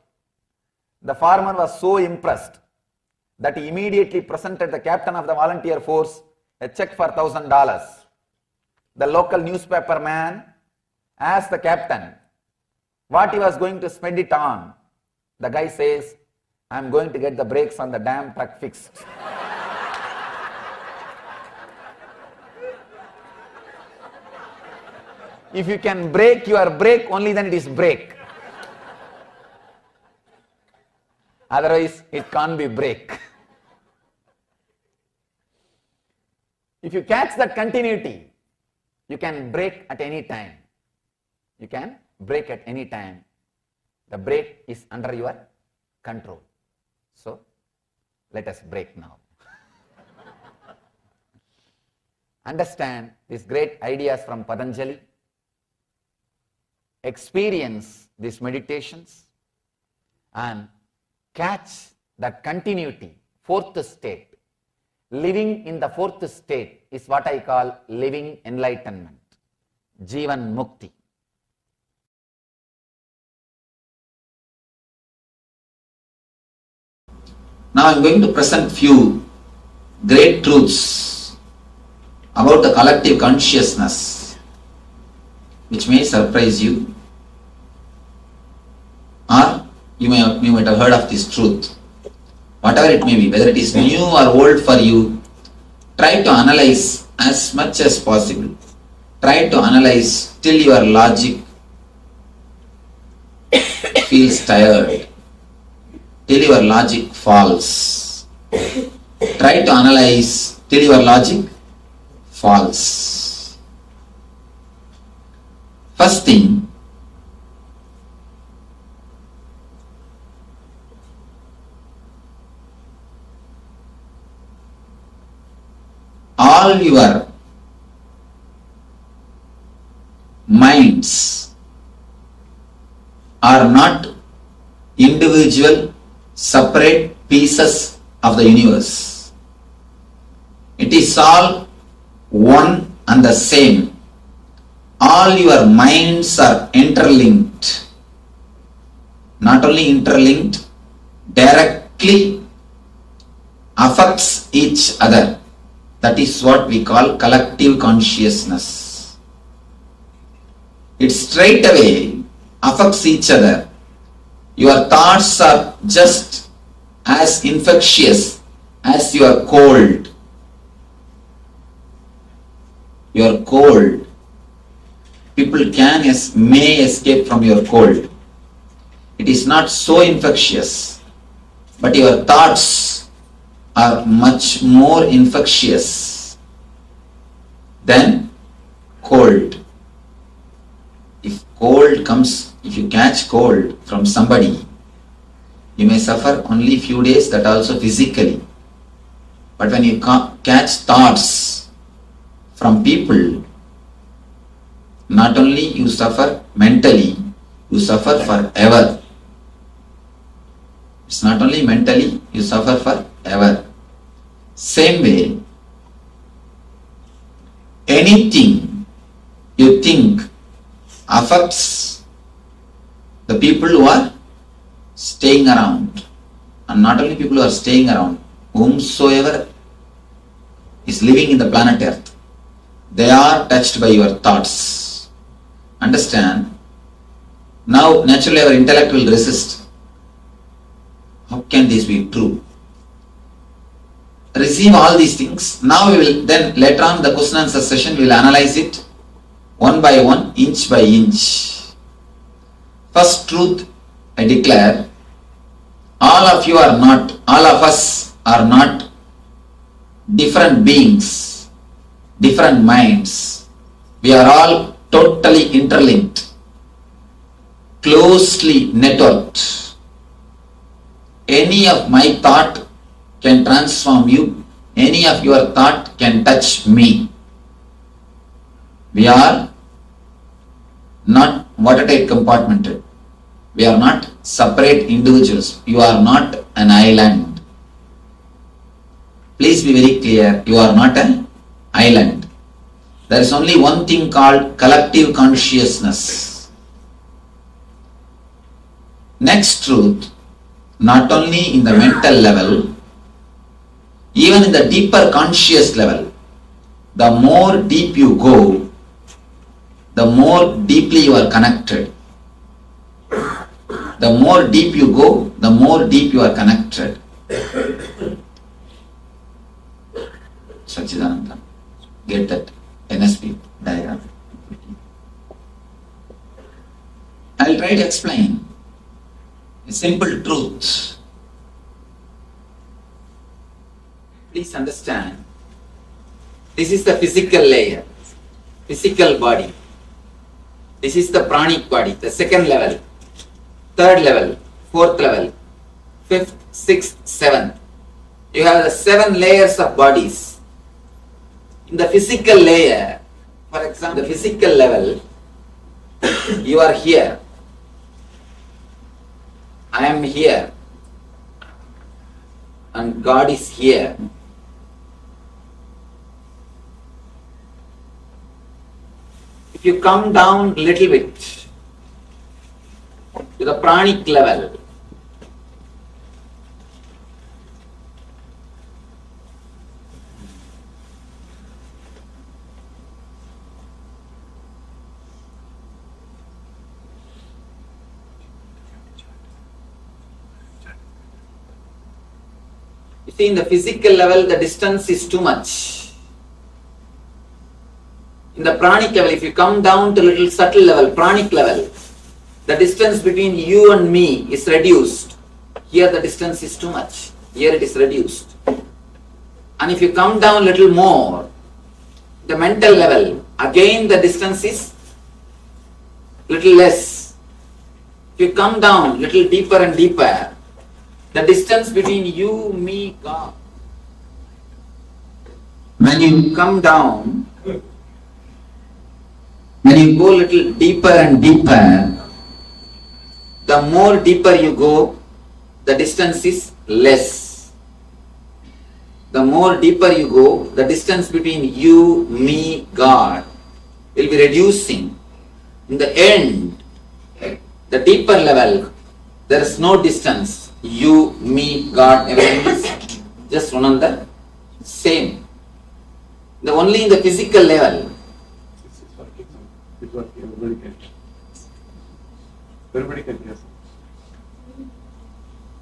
Speaker 4: The farmer was so impressed that he immediately presented the captain of the volunteer force a check for $1,000. The local newspaper man asked the captain what he was going to spend it on. The guy says, "I am going to get the brakes on the damn truck fixed." If you can break your brake, only then it is brake. Otherwise, it can't be brake. If you catch that continuity, you can break at any time. You can break at any time. The brake is under your control. So, let us break now. Understand these great ideas from Patanjali. Experience these meditations and catch that continuity, fourth state. Living in the fourth state is what I call living enlightenment, Jivan Mukti. Now I am going to present few great truths about the collective consciousness, which may surprise you, or you might have heard of this truth. Whatever it may be, whether it is new or old for you, try to analyze as much as possible. Try to analyze till your logic feels tired, till your logic falls. Try to analyze till your logic falls. First thing, all your minds are not individual, separate pieces of the universe. It is all one and the same. All your minds are interlinked. Not only interlinked, directly affects each other. That is what we call collective consciousness. It straight away affects each other. Your thoughts are just as infectious as your cold. Your cold people may escape from your cold. It is not so infectious, but your thoughts are much more infectious than cold. If you catch cold from somebody, you may suffer only few days, that also physically. But when you catch thoughts from people, not only you suffer mentally, you suffer forever. It's not only mentally, you suffer forever. Same way, anything you think affects the people who are staying around, and not only people who are staying around, whomsoever is living in the planet Earth, they are touched by your thoughts. Understand? Now, naturally, our intellect will resist. How can this be true? Receive all these things. Now we will, then later on the question and answer session, we will analyze it one by one, inch by inch. First truth, I declare, all of us are not different beings, different minds. We are all totally interlinked, closely networked. Any of my thought can transform you, any of your thought can touch me. We are not watertight compartmented. We are not separate individuals. You are not an island. Please be very clear, you are not an island. There is only one thing called collective consciousness. Next truth, not only in the mental level, even in the deeper conscious level, the more deep you go, the more deeply you are connected. The more deep you go, the more deep you are connected. Sachidananda, get that NSP diagram. I will try to explain a simple truth. Please understand, this is the physical layer, physical body. This is the pranic body, the second level, third level, fourth level, fifth, sixth, seventh. You have the 7 layers of bodies. In the physical layer, for example, the physical level, you are here. I am here. And God is here. If you come down a little bit to the pranic level, you see, in the physical level, the distance is too much. In the pranic level, if you come down to little subtle level, pranic level, the distance between you and me is reduced. Here the distance is too much. Here it is reduced. And if you come down little more, the mental level, again the distance is little less. If you come down little deeper and deeper, the distance between you, me, God. When you come down, when you go little deeper and deeper, the more deeper you go, the distance is less. The more deeper you go, the distance between you, me, God will be reducing. In the end, the deeper level, there is no distance. You, me, God, everything is just one another, same. Only in the physical level.
Speaker 5: Everybody can hear.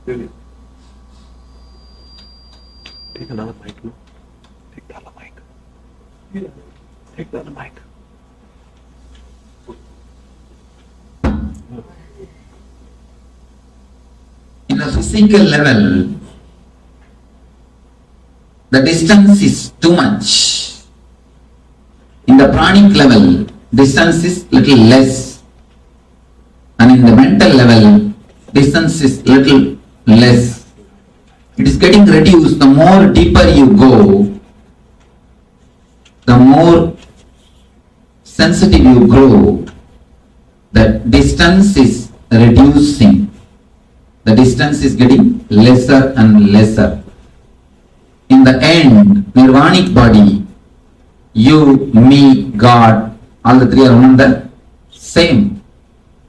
Speaker 5: Really. Take another mic, no? Take the other mic. Take the other mic. Put
Speaker 6: In the physical level, the distance is too much. In the pranic level, distance is little less. And in the mental level, distance is little less. It is getting reduced. The more deeper you go, the more sensitive you grow, the distance is reducing. The distance is getting lesser and lesser. In the end, nirvanic body, you, me, God, all the three are one and the same.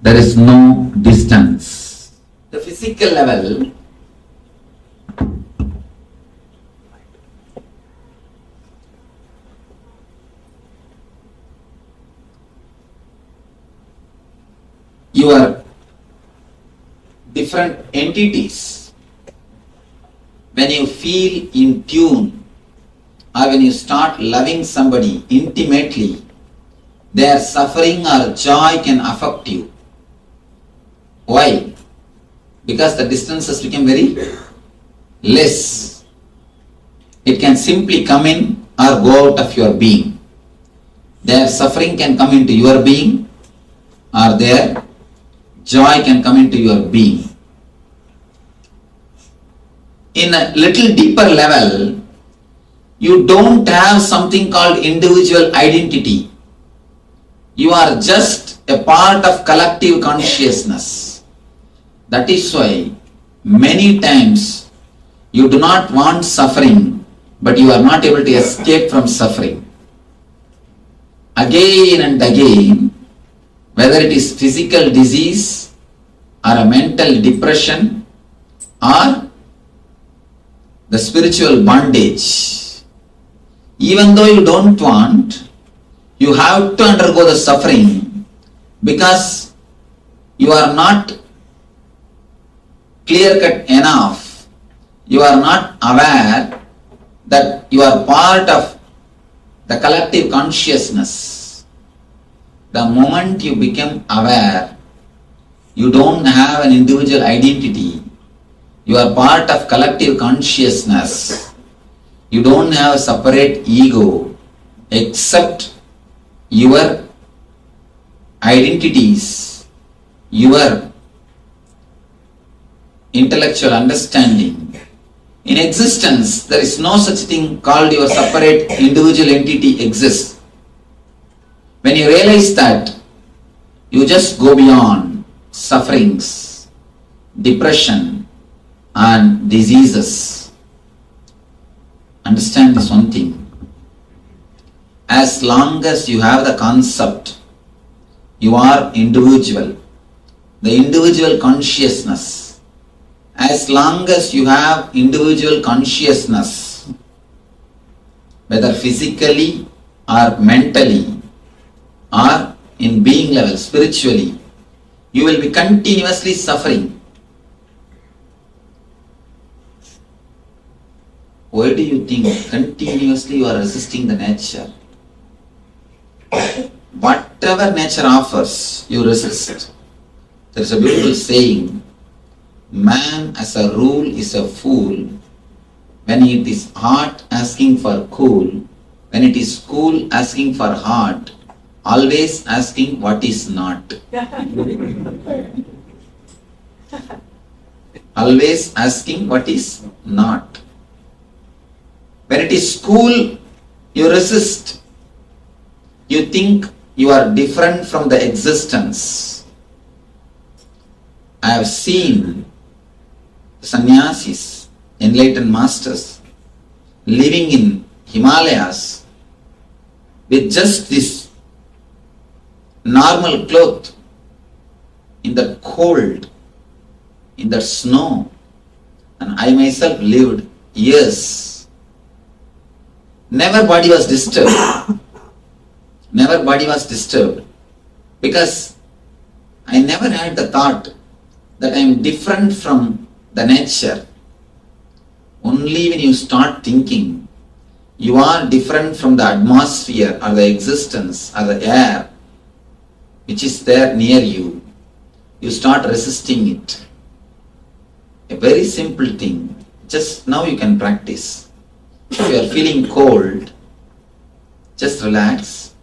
Speaker 6: There is no distance. The physical level, you are different entities. When you feel in tune or when you start loving somebody intimately, their suffering or joy can affect you. Why? Because the distance has become very less. It can simply come in or go out of your being. Their suffering can come into your being or their joy can come into your being. In a little deeper level, you don't have something called individual identity. You are just a part of collective consciousness. That is why many times you do not want suffering, but you are not able to escape from suffering. Again and again, whether it is physical disease or a mental depression or the spiritual bondage, even though you don't want, you have to undergo the suffering because you are not clear-cut enough. You are not aware that you are part of the collective consciousness. The moment you become aware, you don't have an individual identity. You are part of collective consciousness. You don't have a separate ego except your identities, your intellectual understanding. In existence, there is no such thing called your separate individual entity exists. When you realize that, you just go beyond sufferings, depression, and diseases. Understand this one thing. As long as you have the concept, you are individual. The individual consciousness. As long as you have individual consciousness, whether physically or mentally or in being level, spiritually, you will be continuously suffering. Why do you think continuously you are resisting the nature? Whatever nature offers, you resist. There is a beautiful saying, man as a rule is a fool when it is hot asking for cool, when it is cool asking for hot, always asking what is not. Always asking what is not. When it is cool, you resist. You think you are different from the existence. I have seen sannyasis, enlightened masters, living in Himalayas with just this normal cloth in the cold, in the snow. And I myself lived years. Never body was disturbed. Never body was disturbed. Because I never had the thought that I am different from the nature. Only when you start thinking you are different from the atmosphere or the existence or the air which is there near you, you start resisting it. A very simple thing. Just now you can practice. If you are feeling cold, just relax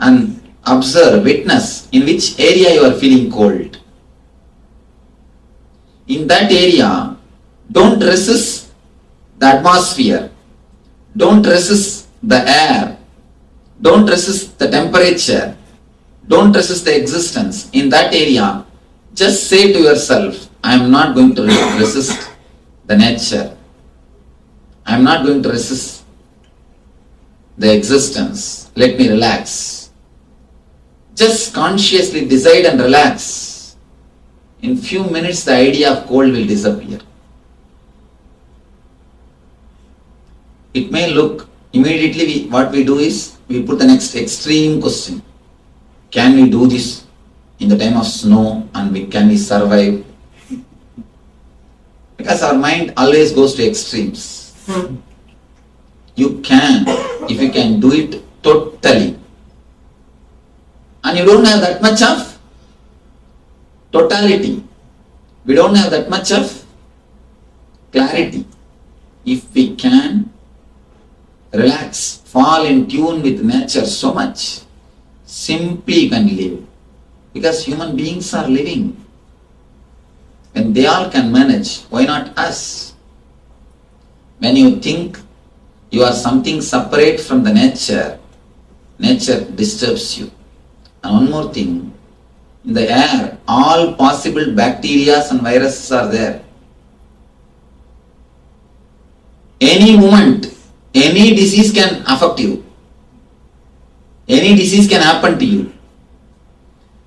Speaker 6: and observe, witness in which area you are feeling cold. In that area, don't resist the atmosphere. Don't resist the air. Don't resist the temperature. Don't resist the existence. In that area, just say to yourself, I am not going to resist the nature. I am not going to resist the existence. Let me relax. Just consciously decide and relax. In few minutes, the idea of cold will disappear. It may look, immediately what we do is, we put the next extreme question. Can we do this in the time of snow and can we survive? Because our mind always goes to extremes. You can, if you can do it totally. And you don't have that much of totality. We don't have that much of clarity. If we can relax, fall in tune with nature so much, simply you can live. Because human beings are living. When they all can manage, why not us? When you think you are something separate from the nature, nature disturbs you. And one more thing, in the air, all possible bacteria and viruses are there. Any moment, any disease can affect you. Any disease can happen to you.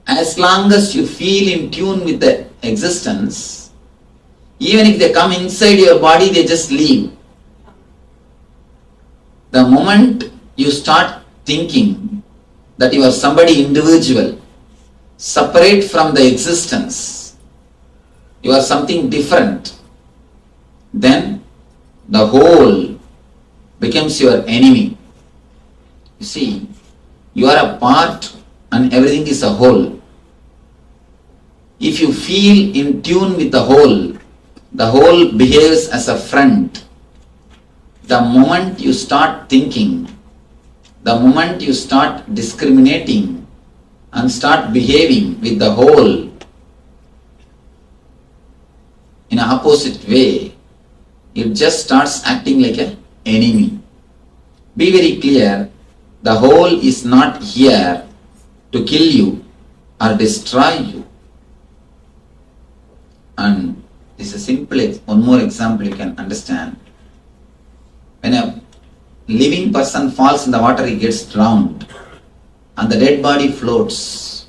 Speaker 6: As long as you feel in tune with the existence, even if they come inside your body, they just leave. The moment you start thinking that you are somebody individual, separate from the existence, you are something different, then the whole becomes your enemy. You see, you are a part and everything is a whole. If you feel in tune with the whole behaves as a friend. The moment you start thinking, the moment you start discriminating and start behaving with the whole in an opposite way, it just starts acting like an enemy. Be very clear, the whole is not here to kill you or destroy you. And this is a simple, one more example you can understand. When a living person falls in the water, he gets drowned and the dead body floats.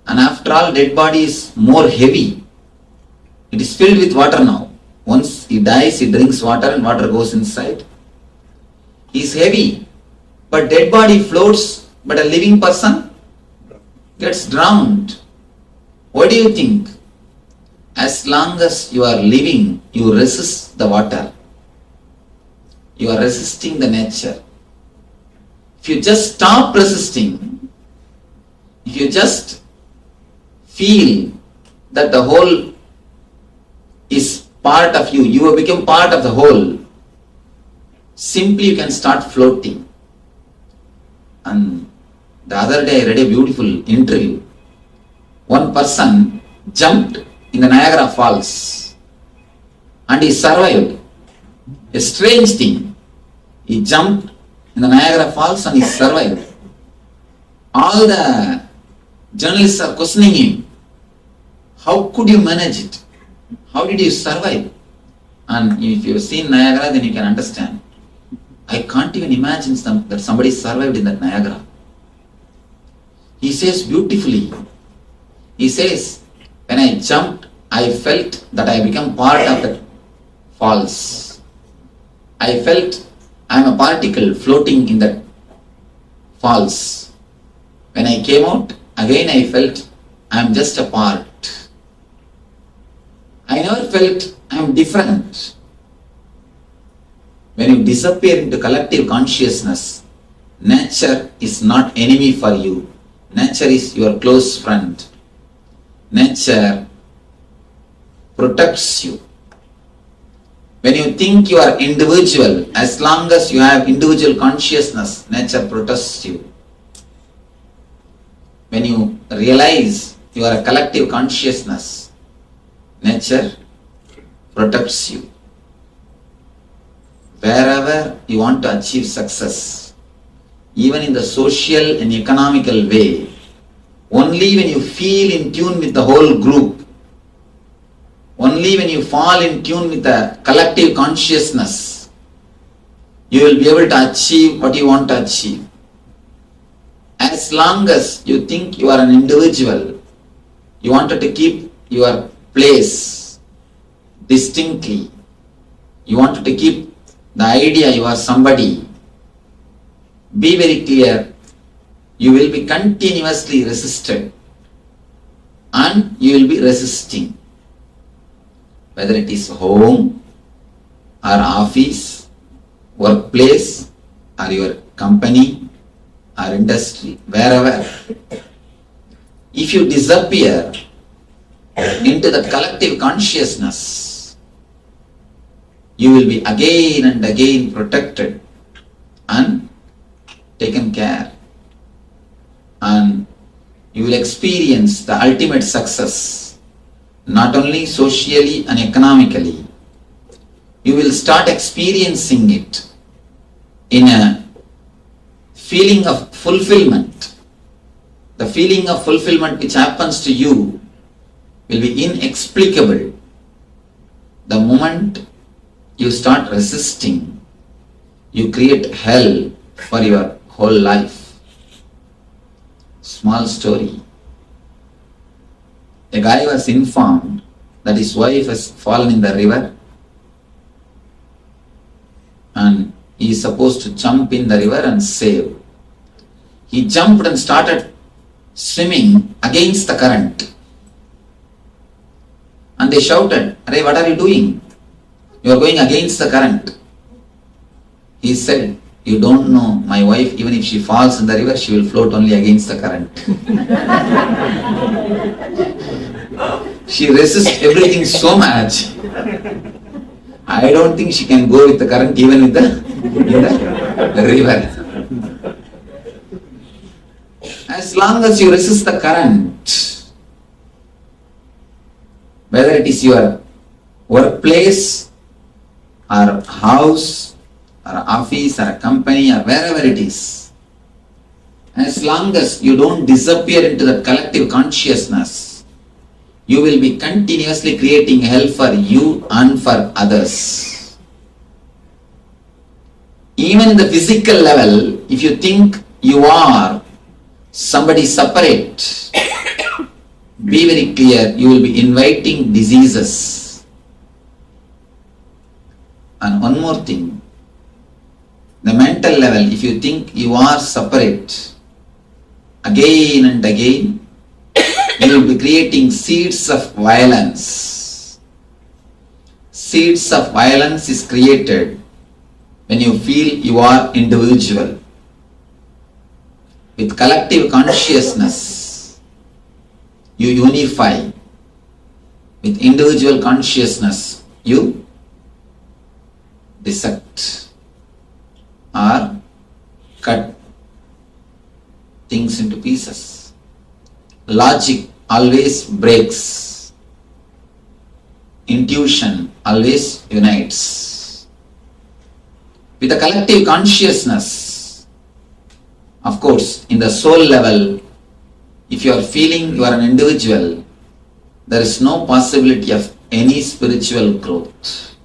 Speaker 6: And after all, dead body is more heavy. It is filled with water now. Once he dies, he drinks water and water goes inside. He is heavy, but dead body floats, but a living person gets drowned. What do you think? As long as you are living, you resist the water. You are resisting the nature. If you just stop resisting, if you just feel that the whole is part of you, you have become part of the whole, simply you can start floating. And the other day I read a beautiful interview. One person jumped in the Niagara Falls and he survived. A strange thing. He jumped in the Niagara Falls and he survived. All the journalists are questioning him. How could you manage it? How did you survive? And if you have seen Niagara, then you can understand. I can't even imagine that somebody survived in that Niagara. He says beautifully. He says, when I jumped, I felt that I become part of the falls. I felt I am a particle floating in the falls. When I came out, again I felt I am just a part. I never felt I am different. When you disappear into collective consciousness, nature is not enemy for you. Nature is your close friend. nature protects you. When you think you are individual, as long as you have individual consciousness, nature protects you. When you realize you are a collective consciousness, nature protects you. Wherever you want to achieve success, even in the social and economical way, only when you feel in tune with the whole group, only when you fall in tune with the collective consciousness, you will be able to achieve what you want to achieve. As long as you think you are an individual, you wanted to keep your place distinctly, you wanted to keep the idea you are somebody, be very clear, you will be continuously resisted and you will be resisting. Whether it is home or office, workplace or your company or industry, wherever. If you disappear into the collective consciousness, you will be again and again protected and taken care, and you will experience the ultimate success, not only socially and economically. You will start experiencing it in a feeling of fulfillment. The feeling of fulfillment which happens to you will be inexplicable. The moment you start resisting, you create hell for your whole life. Small story. A guy was informed that his wife has fallen in the river and he is supposed to jump in the river and save. He jumped and started swimming against the current. And they shouted, "Arey, what are you doing? You are going against the current." He said, "You don't know, my wife, even if she falls in the river, she will float only against the current." She resists everything so much. I don't think she can go with the current even with the river. As long as you resist the current, whether it is your workplace or house or office or a company or wherever it is, as long as you don't disappear into the collective consciousness, you will be continuously creating hell for you and for others. Even in the physical level, if you think you are somebody separate, be very clear, you will be inviting diseases. And one more thing, the mental level, if you think you are separate, again and again, you will be creating seeds of violence. Seeds of violence is created when you feel you are individual. With collective consciousness, you unify. With individual consciousness, you dissect or cut things into pieces. Logic always breaks. Intuition always unites. With the collective consciousness, of course, in the soul level, if you are feeling you are an individual, there is no possibility of any spiritual growth.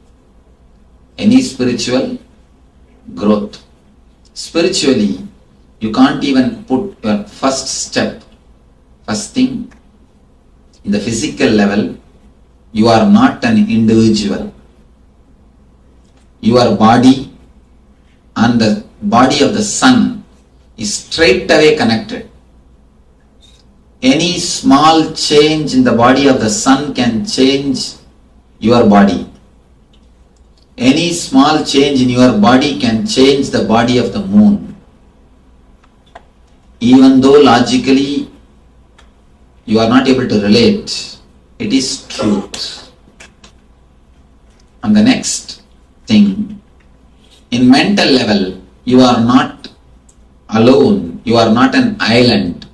Speaker 6: Any spiritual growth. Spiritually, you can't even put your first step. First thing, in the physical level, you are not an individual. Your body and the body of the sun is straight away connected. Any small change in the body of the sun can change your body. Any small change in your body can change the body of the moon. Even though logically you are not able to relate, it is truth. And the next thing, in mental level, you are not alone, you are not an island.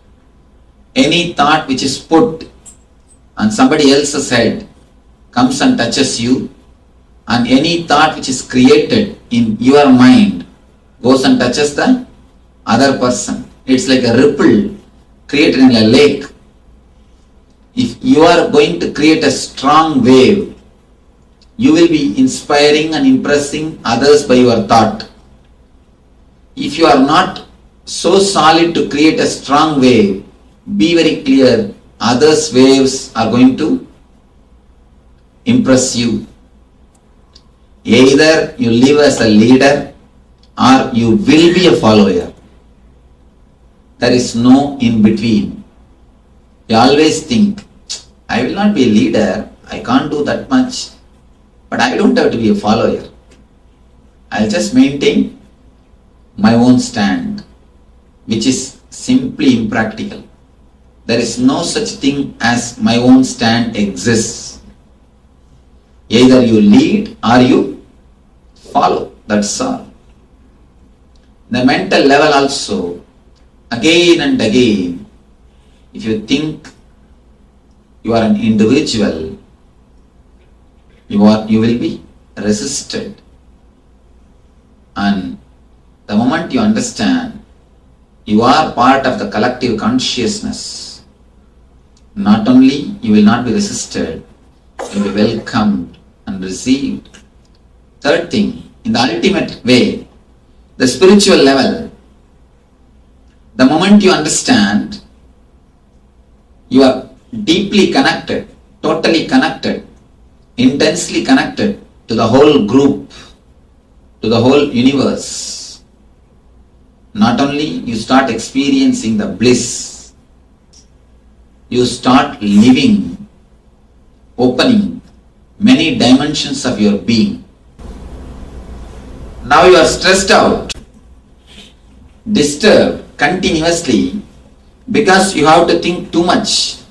Speaker 6: Any thought which is put on somebody else's head comes and touches you, and any thought which is created in your mind goes and touches the other person. It's like a ripple created in a lake. If you are going to create a strong wave, you will be inspiring and impressing others by your thought. If you are not so solid to create a strong wave, be very clear, others' waves are going to impress you. Either you live as a leader or you will be a follower. There is no in between. You always think, I will not be a leader, I can't do that much, but I don't have to be a follower. I'll just maintain my own stand, which is simply impractical. There is no such thing as my own stand exists. Either you lead or you follow, that's all. The mental level also, again and again, if you think you are an individual, you will be resisted. And the moment you understand you are part of the collective consciousness, not only you will not be resisted, you will be welcomed and received. Third thing, in the ultimate way, the spiritual level, the moment you understand, you are deeply connected, totally connected, intensely connected to the whole group, to the whole universe. Not only you start experiencing the bliss, you start living, opening many dimensions of your being. Now you are stressed out, disturbed continuously because you have to think too much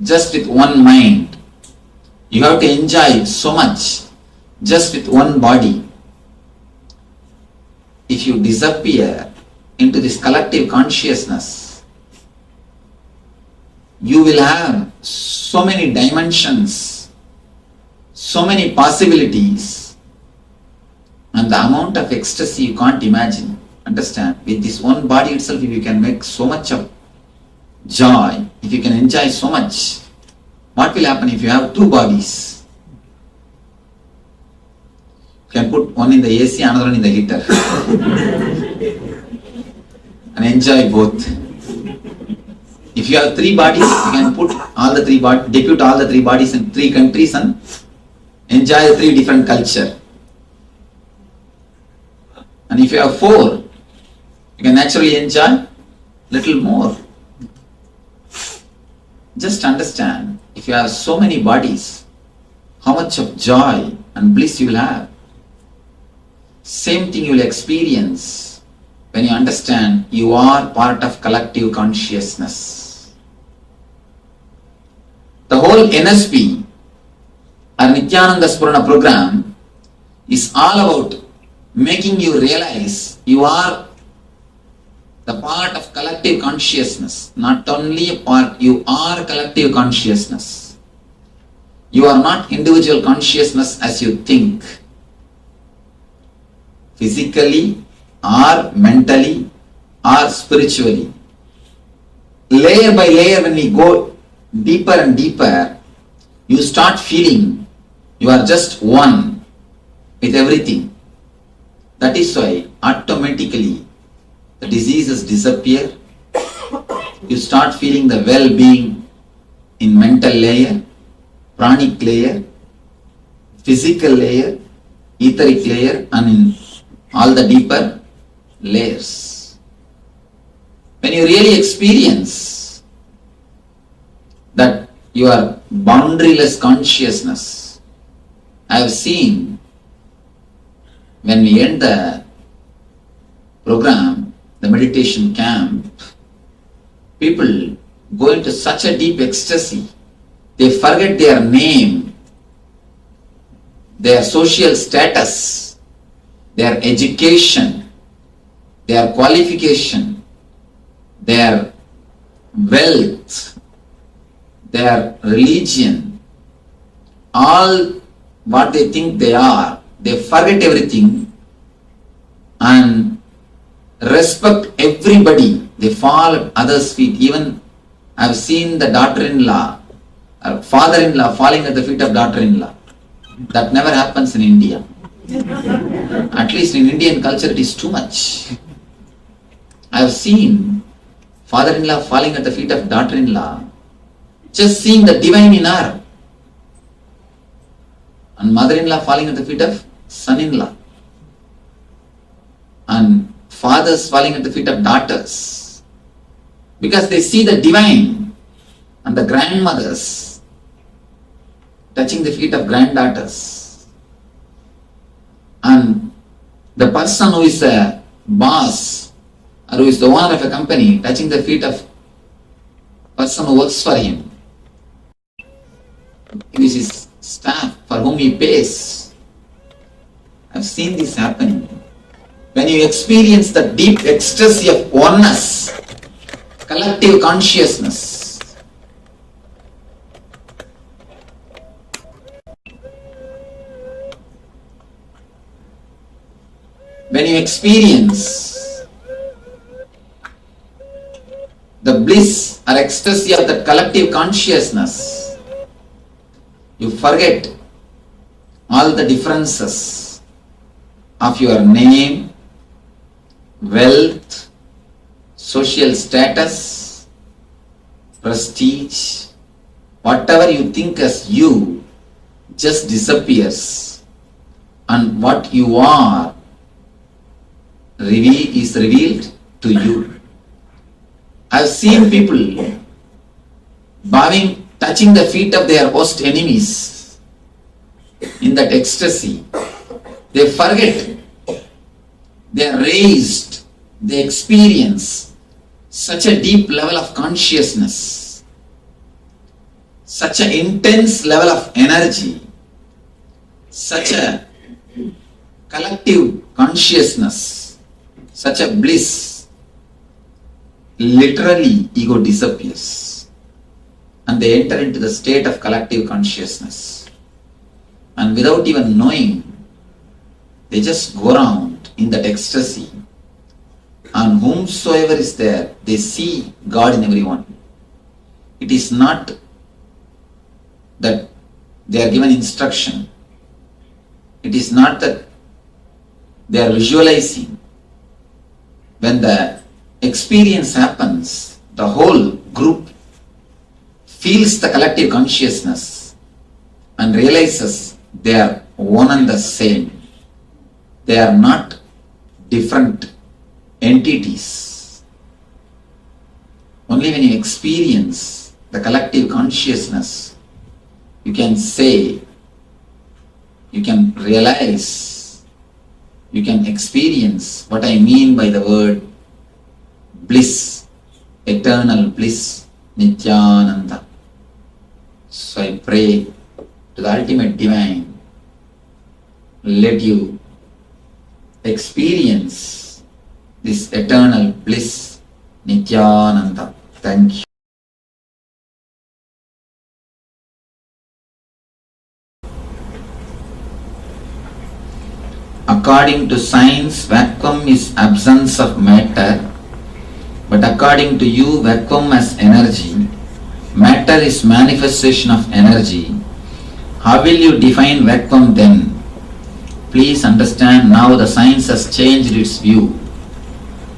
Speaker 6: just with one mind. You have to enjoy so much just with one body. If you disappear into this collective consciousness, you will have so many dimensions, so many possibilities, and the amount of ecstasy you can't imagine. Understand, with this one body itself, if you can make so much of joy, if you can enjoy so much, what will happen if you have two bodies? You can put one in the AC, another one in the heater and enjoy both. If you have three bodies, you can put all the three bodies, depute all the three bodies in three countries and enjoy the three different culture. And if you have four, you can naturally enjoy little more. Just understand, if you have so many bodies, how much of joy and bliss you will have. Same thing you will experience when you understand you are part of collective consciousness. The whole NSP or Nithyananda Spurana program is all about making you realize you are the part of collective consciousness. Not only a part, you are collective consciousness. You are not individual consciousness as you think. Physically or mentally or spiritually. Layer by layer, when we go deeper and deeper, you start feeling you are just one with everything. That is why automatically the diseases disappear. You start feeling the well-being in mental layer, pranic layer, physical layer, etheric layer, and in all the deeper layers. When you really experience that you are boundaryless consciousness, I have seen when we end the program, the meditation camp, people go into such a deep ecstasy, they forget their name, their social status, their education, their qualification, their wealth, their religion, all what they think they are. They forget everything and respect everybody. They fall at others' feet. Even I have seen the daughter-in-law, father-in-law falling at the feet of daughter-in-law. That never happens in India. At least in Indian culture it is too much. I have seen father-in-law falling at the feet of daughter-in-law, just seeing the divine in her. And mother-in-law falling at the feet of son-in-law. And fathers falling at the feet of daughters. Because they see the divine. And the grandmothers touching the feet of granddaughters. And the person who is a boss or who is the owner of a company touching the feet of person who works for him. This is staff for whom he pays. I've seen this happening. When you experience the deep ecstasy of oneness, collective consciousness, when you experience the bliss or ecstasy of that collective consciousness, you forget all the differences of your name, wealth, social status, prestige, whatever you think as you just disappears, and what you are is revealed to you. I've seen people bowing, touching the feet of their worst enemies in that ecstasy. They forget, they are raised, they experience such a deep level of consciousness, such an intense level of energy, such a collective consciousness, such a bliss. Literally, ego disappears and they enter into the state of collective consciousness. And without even knowing, they just go around in that ecstasy. And whomsoever is there, they see God in everyone. It is not that they are given instruction. It is not that they are visualizing. When the experience happens, the whole group feels the collective consciousness and realizes they are one and the same. They are not different entities. Only when you experience the collective consciousness, you can say, you can realize, you can experience what I mean by the word bliss, eternal bliss, Nithyananda. So I pray to the ultimate divine, let you experience this eternal bliss, Nithyananda. Thank you. According to science, vacuum is absence of matter, but according to you, vacuum as energy, matter is manifestation of energy. How will you define vacuum then? Please understand, now the science has changed its view.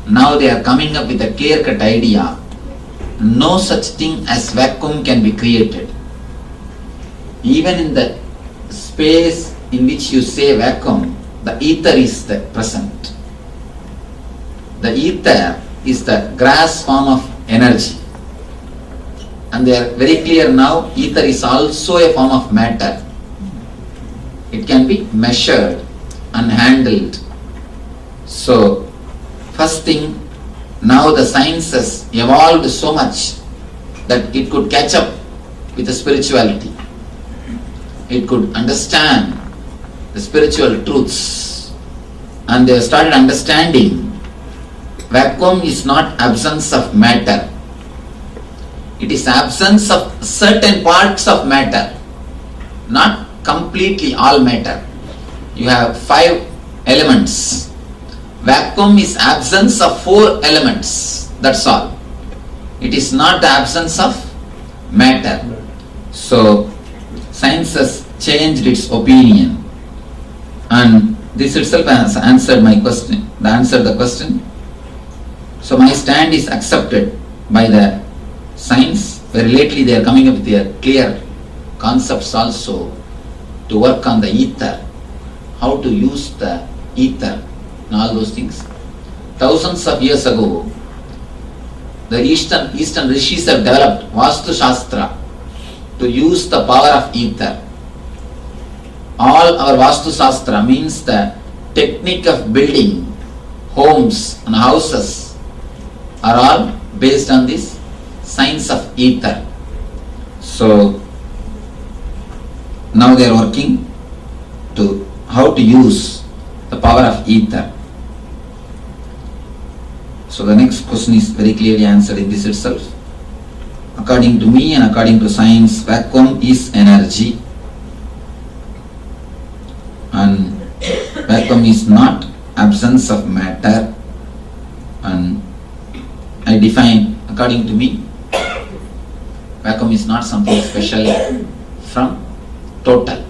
Speaker 6: Now they are coming up with a clear-cut idea. No such thing as vacuum can be created. Even in the space in which you say vacuum, the ether is the present. The ether is the grass form of energy. And they are very clear now, ether is also a form of matter. It can be measured and handled. So, first thing, now the science has evolved so much that it could catch up with the spirituality. It could understand the spiritual truths, and they started understanding vacuum is not absence of matter. It is absence of certain parts of matter, not completely all matter. You have 5 elements. Vacuum is absence of 4 elements. That's all. It is not the absence of matter. So, science has changed its opinion, and this itself has answered my question. The question. So my stand is accepted by the science, where lately they are coming up with their clear concepts also to work on the ether, how to use the ether and all those things. Thousands of years ago, the Eastern rishis have developed Vastu Shastra to use the power of ether. All our Vastu Shastra means the technique of building homes and houses are all based on this science of ether. So now they are working to how to use the power of ether. So the next question is very clearly answered in this itself. According to me and according to science, vacuum is energy, and vacuum is not absence of matter. And I define, according to me, vacuum is not something special from total.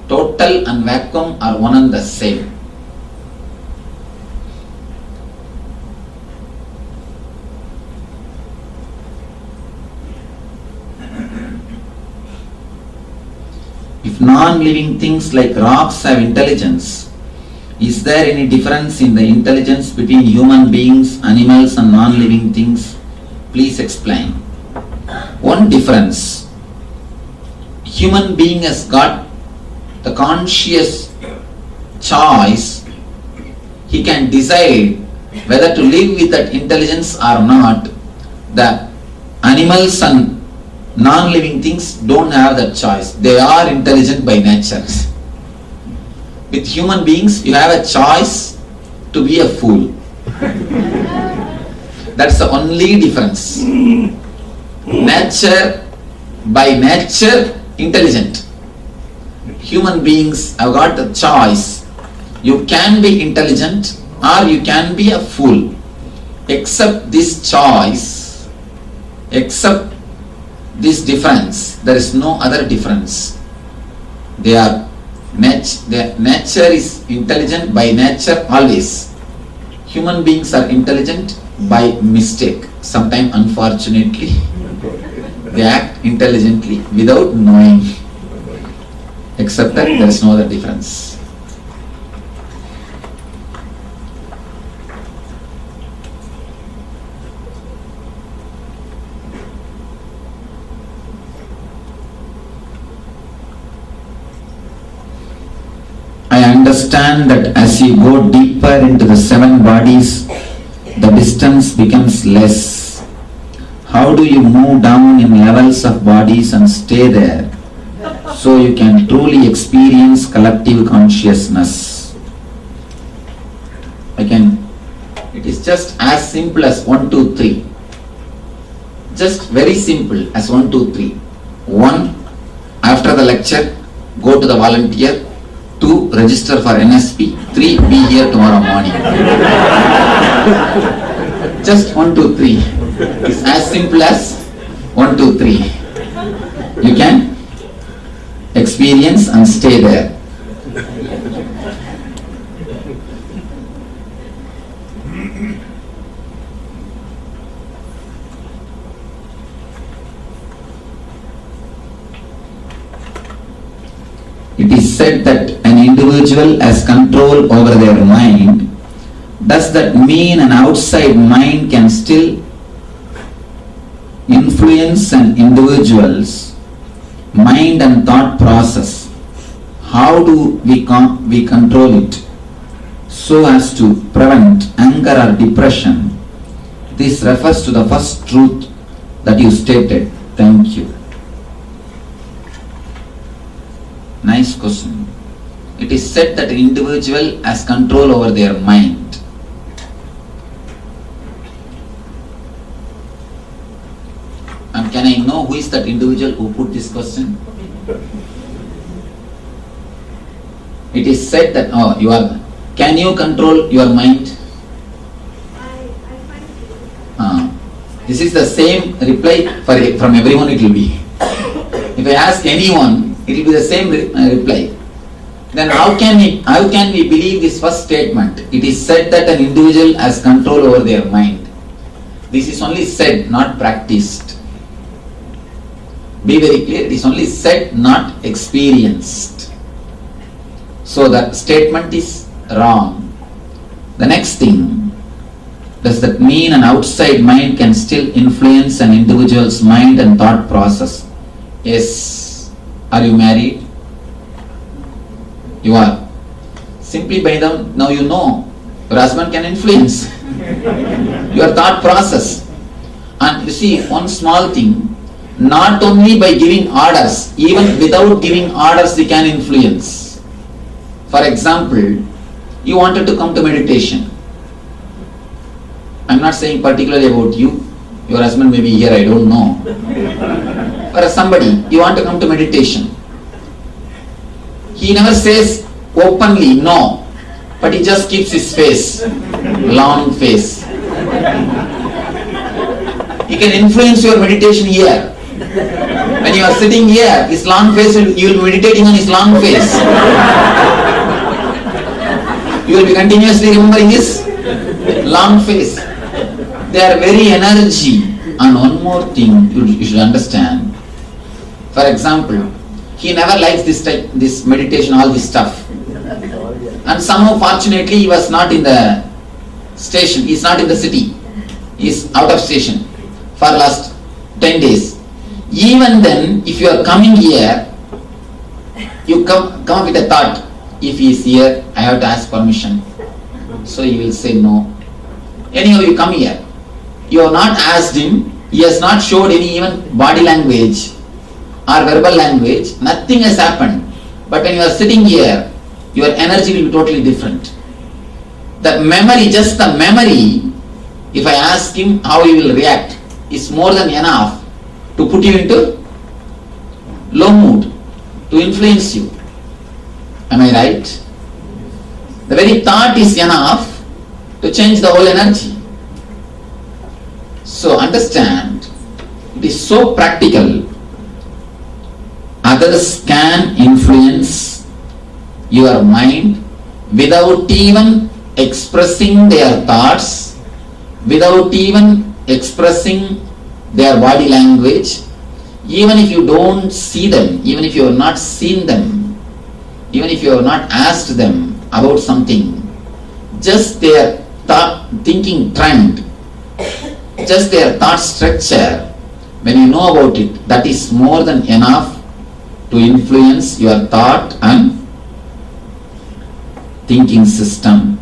Speaker 6: Total and vacuum are one and the same. If non-living things like rocks have intelligence, is there any difference in the intelligence between human beings, animals and non-living things? Please explain. One difference. Human being has got the conscious choice. He can decide whether to live with that intelligence or not. The animals and non-living things don't have that choice. They are intelligent by nature. With human beings, you have a choice to be a fool. That's the only difference. Nature, by nature, intelligent. Human beings have got a choice. You can be intelligent or you can be a fool. Except this choice, except this difference, there is no other difference. Nature is intelligent by nature always. Human beings are intelligent by mistake. Sometimes, unfortunately, they act intelligently without knowing. Except that there is no other difference. I understand that as you go deeper into the 7 bodies, the distance becomes less. How do you move down in levels of bodies and stay there so you can truly experience collective consciousness? It is just as simple as 1, 2, 3. Just very simple as 1, 2, 3. 1, after the lecture, go to the volunteer. 2, register for NSP. 3, be here tomorrow morning. Just 1, 2, 3. It's as simple as 1, 2, 3. You can experience and stay there. It is said that an individual has control over their mind. Does that mean an outside mind can still influence an individual's mind and thought process? How do we control it so as to prevent anger or depression? This refers to the first truth that you stated. Thank you. Nice question. It is said that an individual has control over their mind. And can I know who is that individual who put this question? It is said that, oh, you are, can you control your mind?
Speaker 7: I find it difficult.
Speaker 6: This is the same reply from everyone it will be. If I ask anyone, it will be the same reply. Then how can we believe this first statement? It is said that an individual has control over their mind. This is only said, not practiced. Be very clear, it is only said, not experienced. So the statement is wrong. The next thing, does that mean an outside mind can still influence an individual's mind and thought process? Yes. Are you married? You are. Simply by them, now you know, your husband can influence your thought process. And you see, one small thing, not only by giving orders, even without giving orders, they can influence. For example, you wanted to come to meditation. I'm not saying particularly about you. Your husband may be here, I don't know. Or somebody, you want to come to meditation. He never says openly no, but he just keeps his face, long face. He can influence your meditation here. When you are sitting here, his long face, you will be meditating on his long face. You will be continuously remembering his long face. They are very energy. And one more thing you should understand. For example, he never likes this meditation, all this stuff. And somehow fortunately he was not in the station, he is not in the city. He is out of station for last 10 days. Even then, if you are coming here, you come up with a thought, if he is here, I have to ask permission. So you will say no. Anyhow, you come here. You have not asked him, he has not showed any even body language or verbal language, nothing has happened. But when you are sitting here, your energy will be totally different. The memory, just the memory, if I ask him how he will react, is more than enough to put you into low mood, to influence you. Am I right? The very thought is enough to change the whole energy. So understand, it is so practical. Others can influence your mind without even expressing their thoughts, without even expressing their body language. Even if you don't see them, even if you have not seen them, even if you have not asked them about something, just their thinking trend, just their thought structure, when you know about it, that is more than enough to influence your thought and thinking system.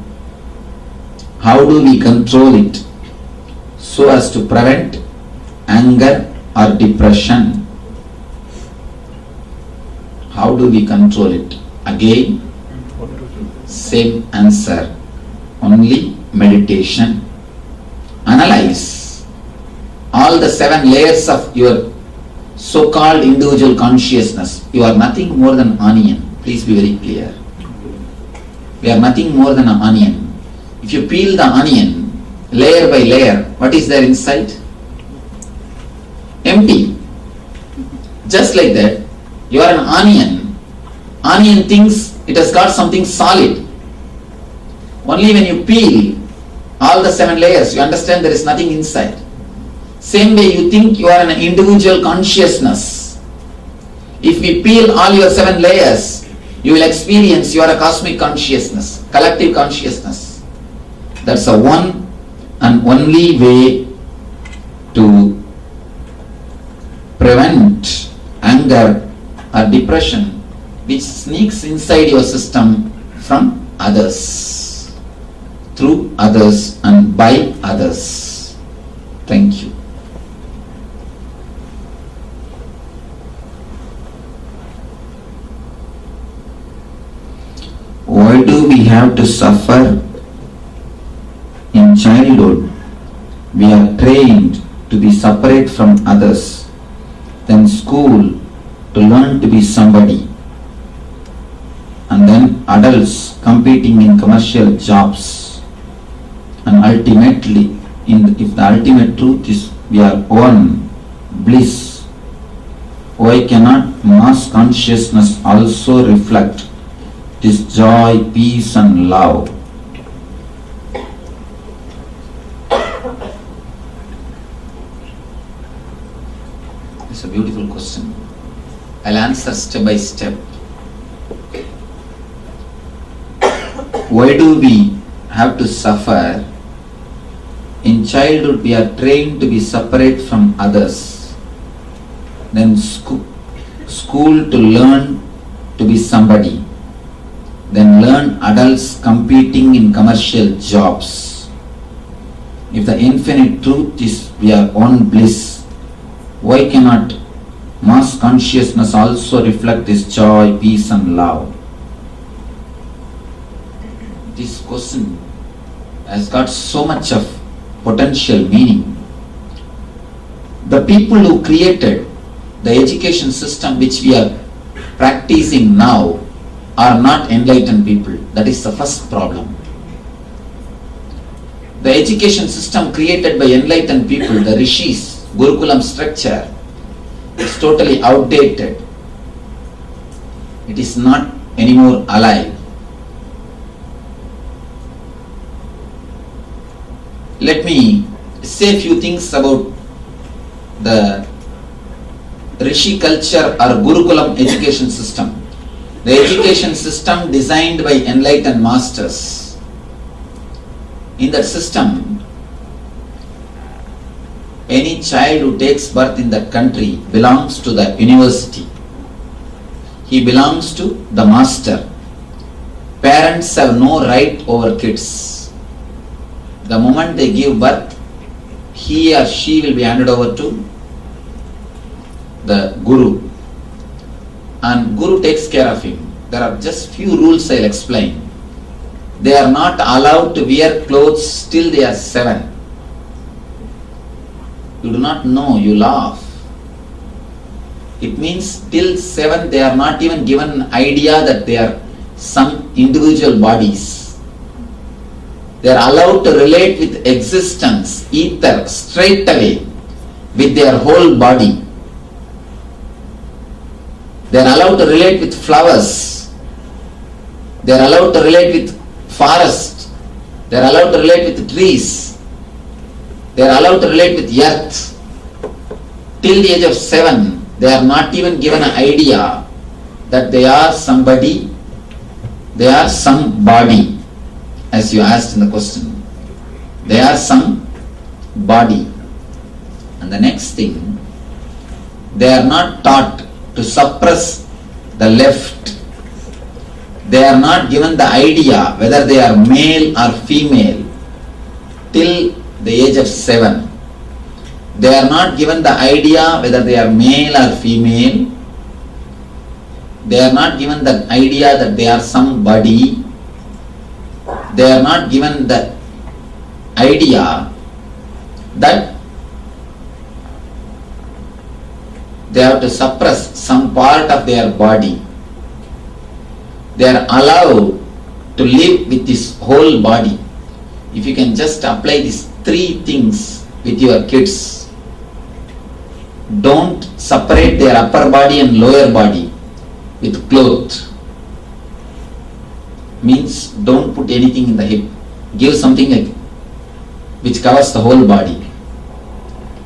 Speaker 6: How do we control it so as to prevent anger or depression? How do we control it? Again, same answer, only meditation. Analyze all the 7 layers of your so-called individual consciousness. You are nothing more than onion. Please be very clear. We are nothing more than an onion. If you peel the onion layer by layer, what is there inside? Empty. Just like that, you are an onion. Onion thinks it has got something solid. Only when you peel all the 7 layers, you understand there is nothing inside. Same way you think you are an individual consciousness. If we peel all your 7 layers, you will experience you are a cosmic consciousness, collective consciousness. That's a one and only way to prevent anger or depression which sneaks inside your system from others, through others and by others. Thank you. Why do we have to suffer? In childhood, we are trained to be separate from others, then school to learn to be somebody, and then adults competing in commercial jobs, and ultimately, if the ultimate truth is we are one, bliss, why cannot mass consciousness also reflect this joy, peace and love? It's a beautiful question. I'll answer step by step. Why do we have to suffer? In childhood, we are trained to be separate from others. Then school to learn to be somebody. Then learn adults competing in commercial jobs. If the infinite truth is we are one bliss, why cannot mass consciousness also reflect this joy, peace and love? This question has got so much of potential meaning. The people who created the education system which we are practicing now are not enlightened people. That is the first problem. The education system created by enlightened people, the rishis, Gurukulam structure, is totally outdated. It is not anymore alive. Let me say a few things about the Rishi culture or Gurukulam education system. The education system designed by enlightened masters. In that system, any child who takes birth in that country belongs to the university. He belongs to the master. Parents have no right over kids. The moment they give birth, he or she will be handed over to the Guru, and Guru takes care of him. There are just few rules I'll explain. They are not allowed to wear clothes till they are 7. You do not know, you laugh. It means till 7 they are not even given an idea that they are some individual bodies. They are allowed to relate with existence, ether, straight away with their whole body. They are allowed to relate with flowers. They are allowed to relate with forest. They are allowed to relate with trees. They are allowed to relate with earth. Till the age of 7, they are not even given an idea that they are somebody, they are some body, as you asked in the question. They are some body. And the next thing, they are not taught to suppress the left. They are not given the idea whether they are male or female till the age of 7. They are not given the idea whether they are male or female. They are not given the idea that they are somebody. They are not given the idea that they have to suppress some part of their body. They are allowed to live with this whole body. If you can just apply these 3 things with your kids, don't separate their upper body and lower body with cloth. Means don't put anything in the hip. Give something like which covers the whole body.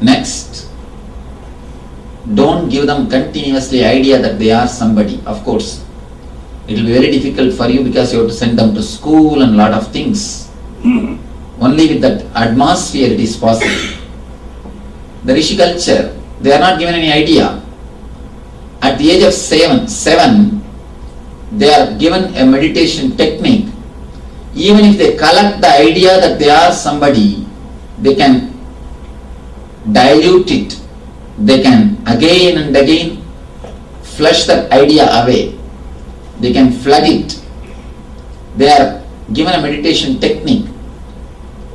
Speaker 6: Next, don't give them continuously idea that they are somebody. Of course, it will be very difficult for you because you have to send them to school and lot of things. Only with that atmosphere it is possible. The Rishi culture, they are not given any idea. At the age of 7, they are given a meditation technique. Even if they collect the idea that they are somebody, they can dilute it. They can again and again flush that idea away. They can flood it. They are given a meditation technique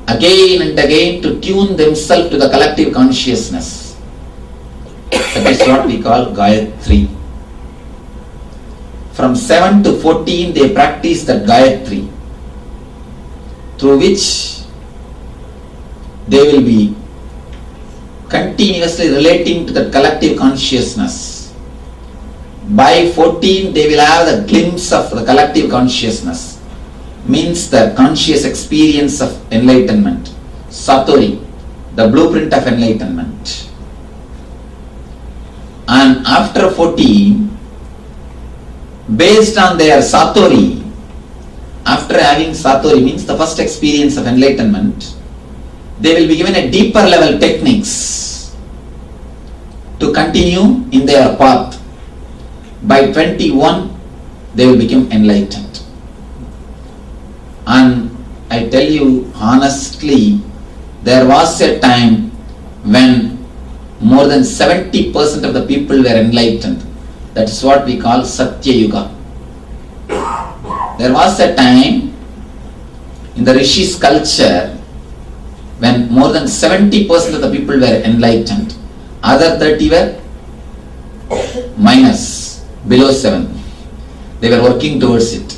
Speaker 6: again and again to tune themselves to the collective consciousness. That is what we call Gayatri. From 7 to 14 they practice that Gayatri, through which they will be continuously relating to the collective consciousness. By 14 they will have the glimpse of the collective consciousness, means the conscious experience of enlightenment, Satori, the blueprint of enlightenment. And after 14, based on their Satori, after having Satori means the first experience of enlightenment, they will be given a deeper level techniques to continue in their path. By 21, they will become enlightened. And I tell you honestly, there was a time when more than 70% of the people were enlightened. That is what we call Satya Yuga. There was a time in the Rishi's culture when more than 70% of the people were enlightened. Other 30 were minus, below 7. They were working towards it.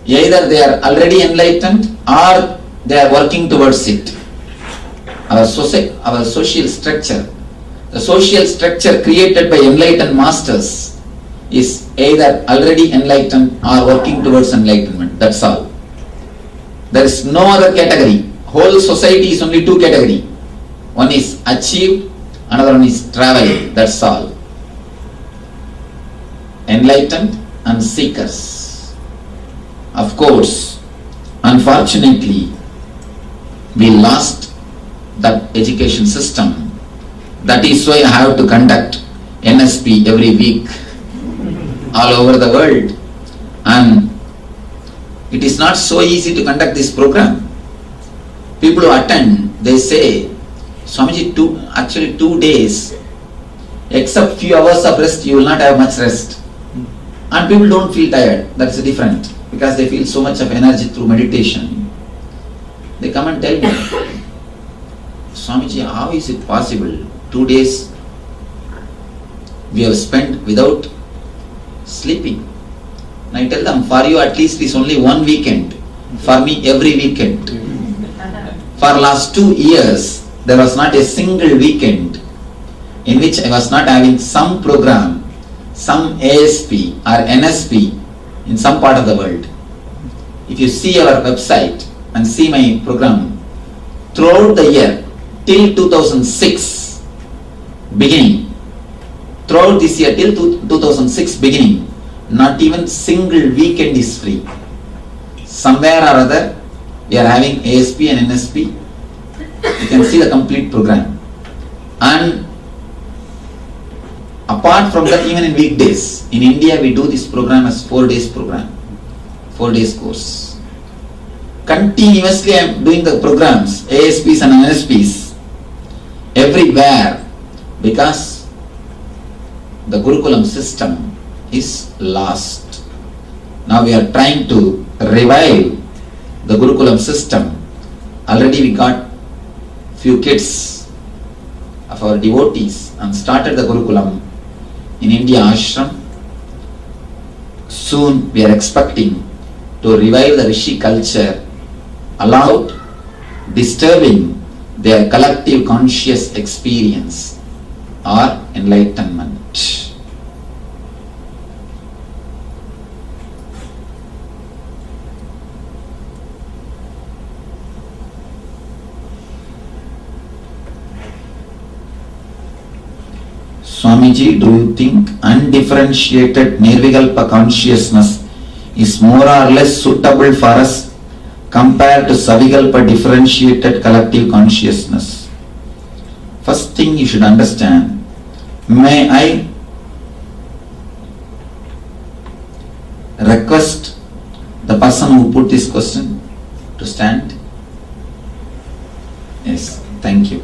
Speaker 6: Either they are already enlightened or they are working towards it. Our social structure, the social structure created by enlightened masters is either already enlightened or working towards enlightenment. That's all. There is no other category. Whole society is only two categories. One is achieved, another one is traveling. That's all. Enlightened and seekers. Of course, unfortunately, we lost that education system. That is why I have to conduct NSP every week all over the world. And it is not so easy to conduct this program. People who attend, they say, Swamiji, 2 days, except few hours of rest, you will not have much rest. And people don't feel tired. That's different, because they feel so much of energy through meditation. They come and tell me, Swamiji, how is it possible? 2 days we have spent without sleeping. And I tell them, for you at least it's only one weekend. For me, every weekend. For last 2 years, there was not a single weekend in which I was not having some program, some ASP or NSP in some part of the world. If you see our website and see my program, throughout the year, till 2006 beginning, throughout this year till 2006 beginning, not even single weekend is free. Somewhere or other, we are having ASP and NSP. You can see the complete program. And apart from that, even in weekdays, in India we do this program as 4 days program, 4 days course. Continuously I am doing the programs, ASPs and NSPs, everywhere, because the Gurukulam system is lost. Now we are trying to revive the Gurukulam system. Already we got few kids of our devotees and started the Gurukulam in India ashram. Soon we are expecting to revive the Rishi culture without disturbing their collective conscious experience or enlightenment. Swamiji, do you think undifferentiated Nirvikalpa consciousness is more or less suitable for us compared to Savikalpa differentiated collective consciousness? First thing you should understand, may I request the person who put this question to stand? Yes, thank you.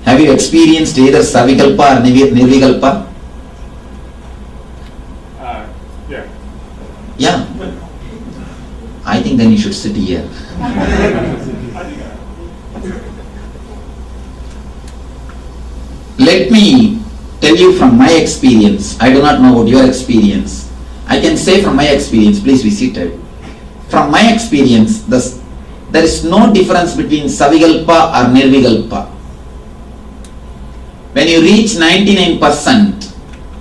Speaker 6: Have you experienced either Savikalpa or Nirvikalpa?
Speaker 5: Yeah.
Speaker 6: Yeah. I think then you should sit here. Let me tell you from my experience. I do not know about your experience. I can say from my experience, please be seated. From my experience, there is no difference between Savikalpa or Nirvikalpa. When you reach 99%,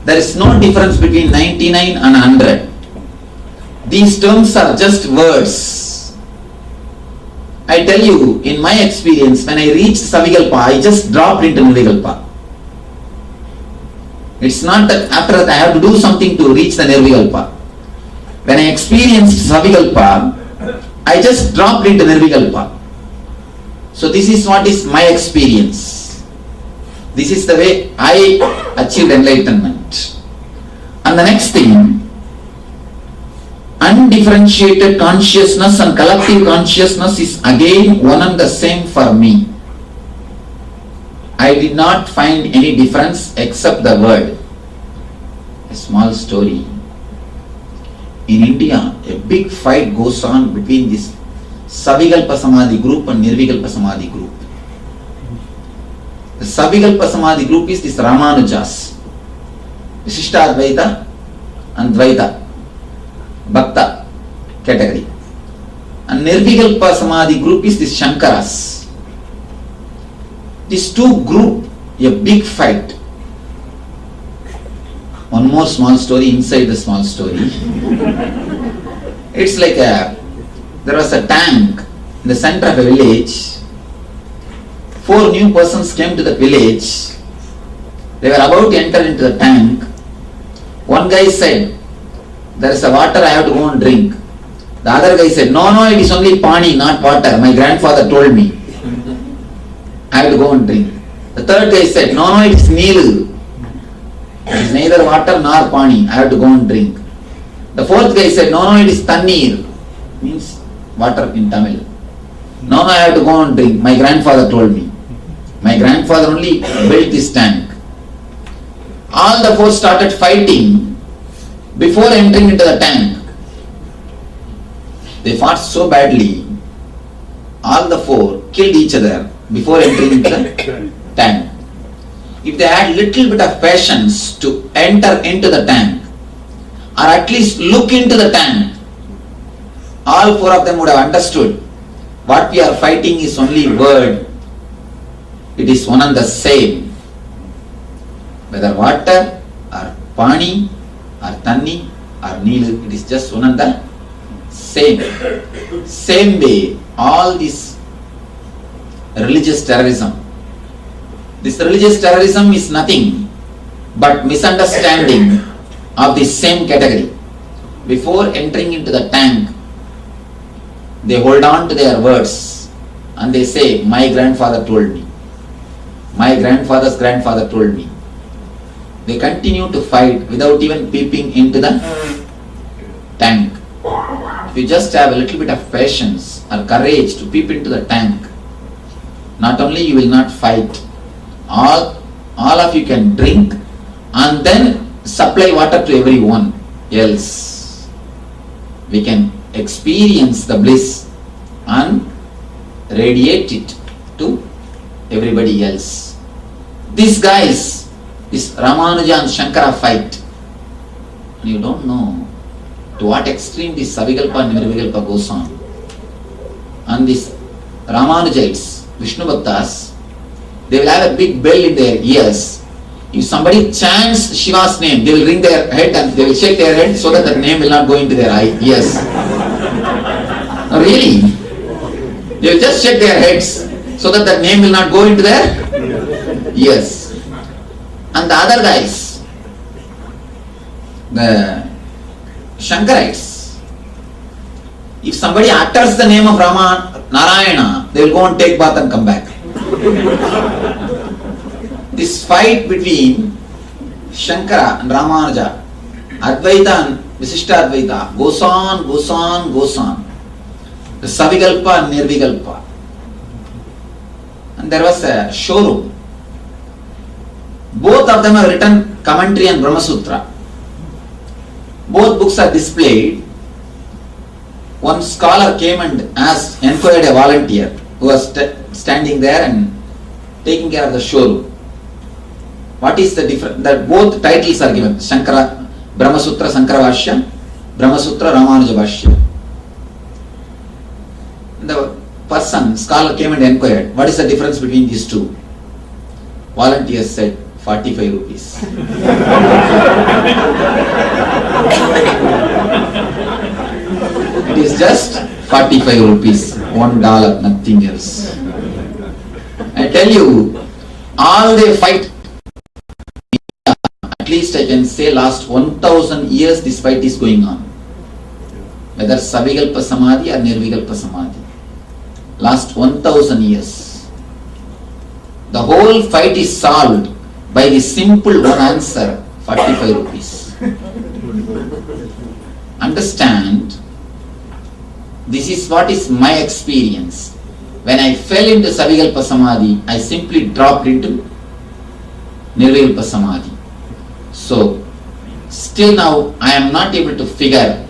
Speaker 6: there is no difference between 99 and 100. These terms are just words. I tell you, in my experience, when I reached Savikalpa, I just dropped into Nirvikalpa. It's not that after that I have to do something to reach the Nirvikalpa. When I experienced Savikalpa, I just dropped into Nirvikalpa. So this is what is my experience. This is the way I achieved enlightenment. And the next thing, undifferentiated consciousness and collective consciousness is again one and the same for me. I did not find any difference except the word. A small story. In India, a big fight goes on between this Savikalpa Samadhi group and Nirvikalpa Samadhi group. The Savikalpa Samadhi group is this Ramanujas, Vishishtadvaita and Dvaita, Bhakta category. And Nirvikalpa Samadhi group is this Shankaras. These two group, a big fight. One more small story inside the small story. It's like there was a tank in the center of a village. 4 new persons came to the village. They were about to enter into the tank. One guy said, there is a water, I have to go and drink. The other guy said, no, it is only pani, not water. My grandfather told me. I have to go and drink. The third guy said, no, it is Neelu. It is neither water nor pani. I have to go and drink. The fourth guy said, no, it is Tannir. Means water in Tamil. No, I have to go and drink. My grandfather told me. My grandfather only built this tank. All the 4 started fighting before entering into the tank. They fought so badly. All the 4 killed each other before entering into the tank. If they had little bit of patience to enter into the tank, or at least look into the tank, all 4 of them would have understood what we are fighting is only word. It is one and the same. Whether water or pani or tanni or neelu, it is just one and the same. Same way, all this religious terrorism. This religious terrorism is nothing but misunderstanding of the same category. Before entering into the tank, they hold on to their words and they say, my grandfather told me. My grandfather's grandfather told me. They continue to fight without even peeping into the tank. If you just have a little bit of patience or courage to peep into the tank, not only you will not fight, all of you can drink and then supply water to everyone else. We can experience the bliss and radiate it to everybody else. These guys, this Ramanuja and Shankara fight, you don't know to what extreme this Savikalpa and Nirvikalpa goes on. And these Ramanujites, Vishnu Bhaktas, they will have a big bell in their ears. If somebody chants Shiva's name, they will ring their head and they will shake their head so that the name will not go into their ears. No, really? They will just shake their heads so that the name will not go into their ears. And the other guys, the Shankarites, if somebody utters the name of Rama, Narayana, they will go and take bath and come back. This fight between Shankara and Ramanuja, Advaita and Vishishtadvaita goes on. The Savikalpa and Nirvikalpa. And there was a showroom. Both of them have written commentary on Brahma Sutra. Both books are displayed. one scholar came and enquired a volunteer who was standing there and taking care of the showroom. What is the difference? That both titles are given: Shankara, Brahma Sutra Sankara Bhashya, Brahma Sutra Ramanuja Bhashya. The scholar came and enquired, what is the difference between these two? Volunteer said, 45 rupees. It is just 45 rupees, $1, nothing else. I tell you, all they fight, at least I can say last 1000 years this fight is going on. Whether Savikalpa Samadhi or Nirvikalpa Samadhi. Last 1000 years. The whole fight is solved by the simple one answer, 45 rupees. Understand, this is what is my experience. When I fell into Savikalpa Samadhi, I simply dropped into Nirvikalpa Samadhi. So, still now I am not able to figure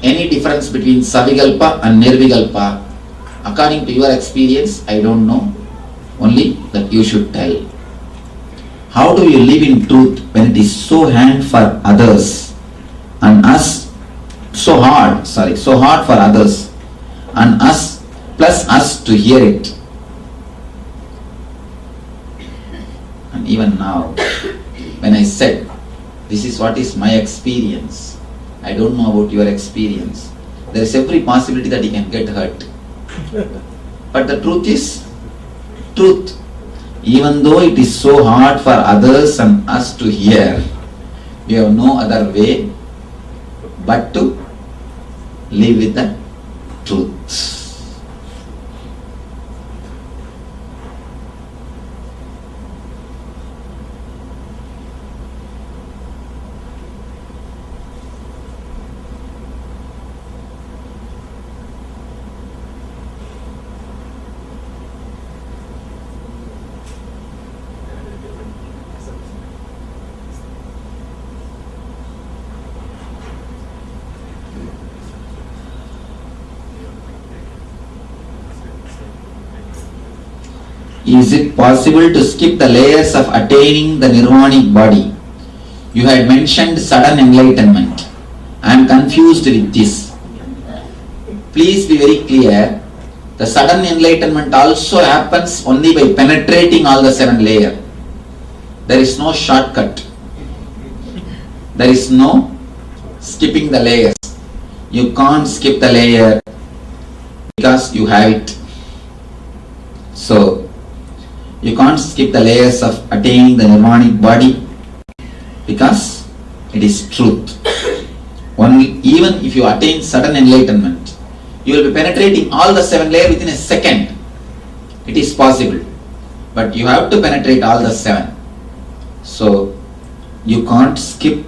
Speaker 6: any difference between Savikalpa and Nirvikalpa. According to your experience, I don't know. Only that you should tell. How do you live in truth when it is so hard for others and us, so hard for others and us plus us to hear it? And even now, when I said, this is what is my experience, I don't know about your experience, there is every possibility that you can get hurt. But the truth is, truth. Even though it is so hard for others and us to hear, we have no other way but to live with the truth. Is it possible to skip the layers of attaining the nirvanic body? You had mentioned sudden enlightenment. I am confused with this. Please be very clear. The sudden enlightenment also happens only by penetrating all the 7 layers. There is no shortcut. There is no skipping the layers. You can't skip the layer because you have it. So, you can't skip the layers of attaining the nirvanic body because it is truth. Only even if you attain sudden enlightenment, you will be penetrating all the 7 layers within a second. It is possible. But you have to penetrate all the 7. So, you can't skip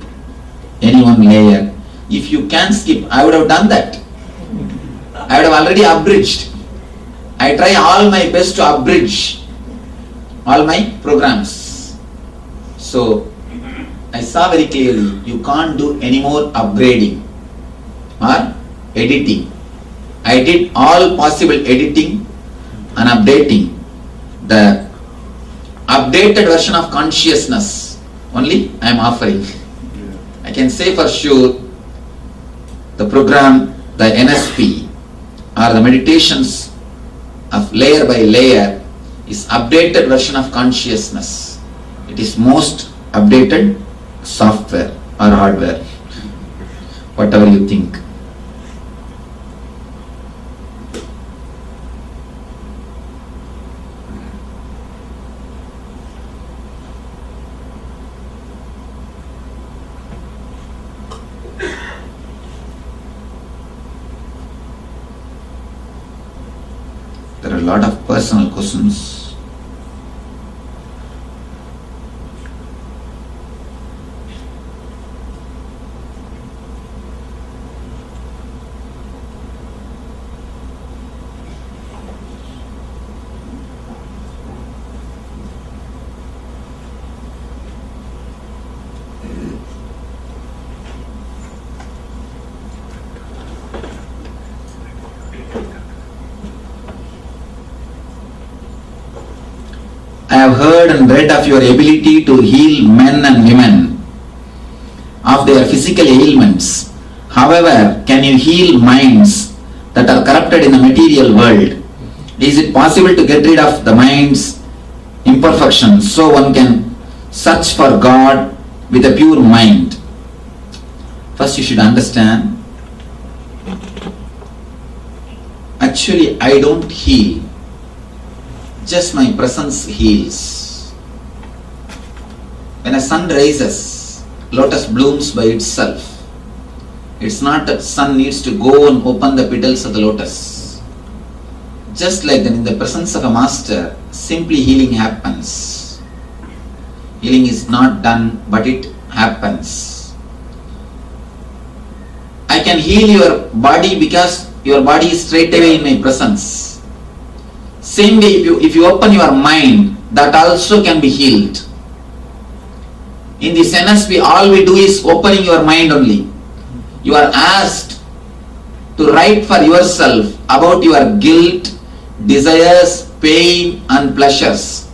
Speaker 6: any one layer. If you can skip, I would have done that. I would have already abridged. I try all my best to abridge all my programs. So, I saw very clearly, you can't do any more upgrading or editing. I did all possible editing and updating. The updated version of consciousness only I am offering. I can say for sure, the program, the NSP, or the meditations of layer by layer is updated version of consciousness. It is most updated software or hardware, whatever you think. There are a lot of personal questions. and bred of your ability to heal men and women of their physical ailments. However, can you heal minds that are corrupted in the material world? Is it possible to get rid of the mind's imperfections so one can search for God with a pure mind? First you should understand, actually I don't heal, just my presence heals. When a sun rises, lotus blooms by itself. It's not that sun needs to go and open the petals of the lotus. Just like that, in the presence of a master, simply healing happens. Healing is not done, but it happens. I can heal your body because your body is straight away in my presence. Same way, if you open your mind, that also can be healed. In this NSP, all we do is opening your mind only. You are asked to write for yourself about your guilt, desires, pain and pleasures.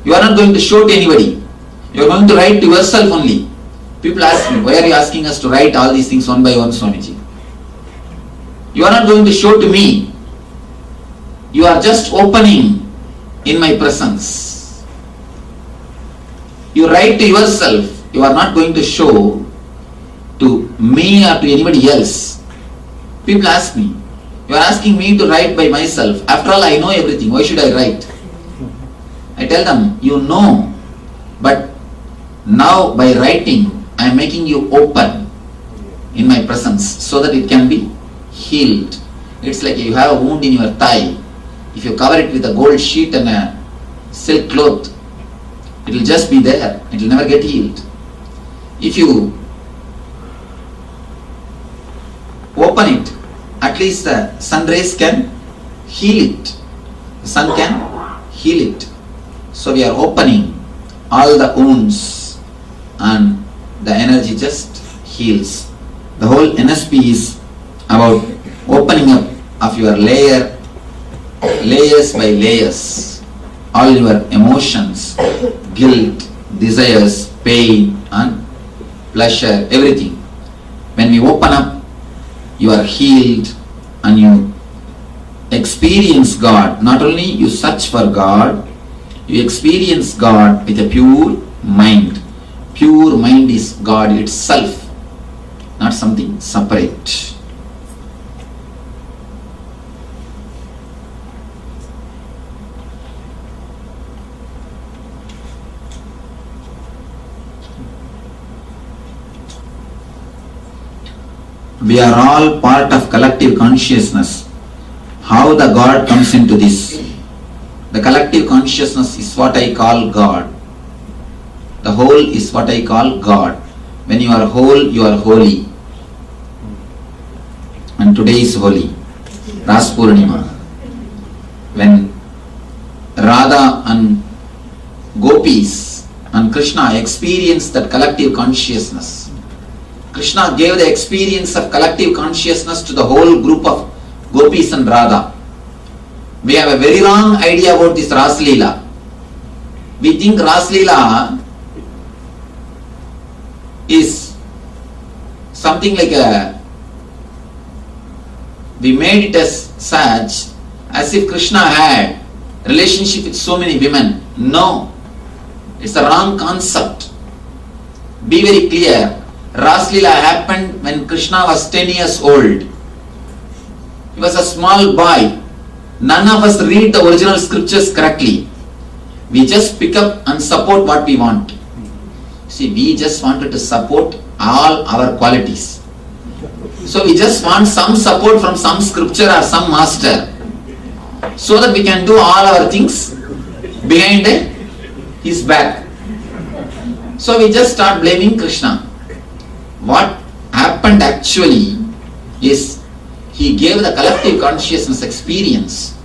Speaker 6: You are not going to show to anybody. You are going to write to yourself only. People ask me, why are you asking us to write all these things one by one, Swamiji? You are not going to show to me. You are just opening in my presence. You write to yourself. You are not going to show to me or to anybody else. People ask me, you are asking me to write by myself. After all, I know everything. Why should I write? I tell them, you know, but now by writing, I am making you open in my presence so that it can be healed. It's like you have a wound in your thigh. If you cover it with a gold sheet and a silk cloth, it will just be there. It will never get healed. If you open it, at least the sun rays can heal it. The sun can heal it. So we are opening all the wounds and the energy just heals. The whole NSP is about opening up of your layers by layers. All your emotions, guilt, desires, pain and pleasure, everything. When we open up, you are healed and you experience God. Not only you search for God, you experience God with a pure mind. Pure mind is God itself, not something separate. We are all part of collective consciousness. How the God comes into this? The collective consciousness is what I call God. The whole is what I call God. When you are whole, you are holy. And today is holy. Ras Purnima. When Radha and Gopis and Krishna experienced that collective consciousness, Krishna gave the experience of collective consciousness to the whole group of Gopis and Radha. We have a very wrong idea about this Ras Leela. We think Ras Leela is something like we made it as such as if Krishna had relationship with so many women. No, it's a wrong concept. Be very clear. Ras Leela happened when Krishna was 10 years old. He was a small boy. None of us read the original scriptures correctly. We just pick up and support what we want. See, we just wanted to support all our qualities. So we just want some support from some scripture or some master, so that we can do all our things behind his back. So we just start blaming Krishna. What happened actually is he gave the collective consciousness experience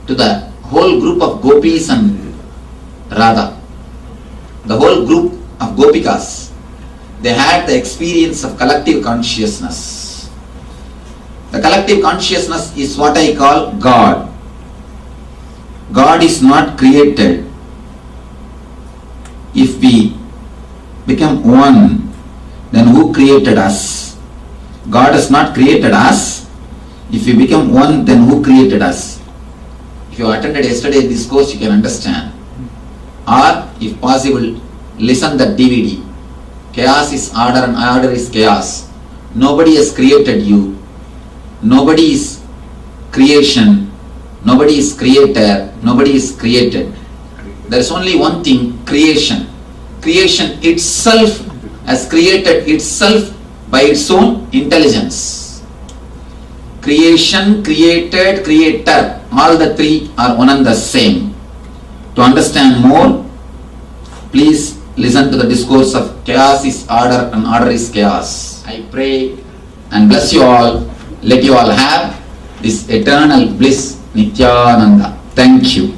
Speaker 6: to the whole group of Gopis and Radha. The whole group of Gopikas, they had the experience of collective consciousness. The collective consciousness is what I call God. God is not created. if we become one, then who created us? God has not created us. If we become one, then who created us? If you attended yesterday this course, you can understand. Or, if possible, listen that DVD. Chaos is order and order is chaos. Nobody has created you. Nobody is creation. Nobody is creator. Nobody is created. There is only one thing, creation. Creation itself has created itself by its own intelligence. Creation, created, creator, all the three are one and the same. To understand more, please listen to the discourse of chaos is order and order is chaos. I pray and bless you all. Let you all have this eternal bliss, Nithyananda. Thank you.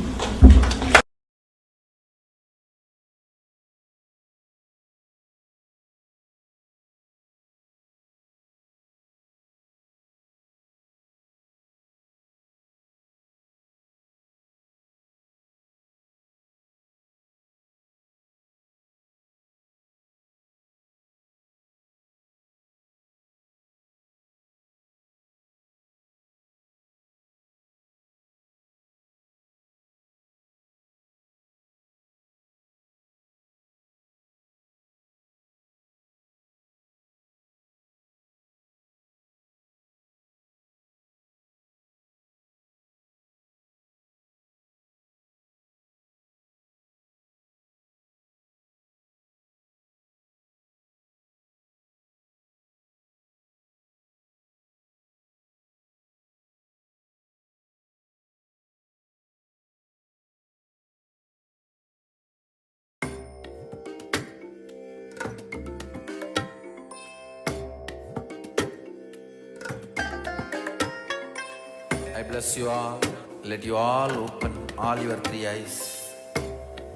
Speaker 1: I bless you all. Let you all open all your three eyes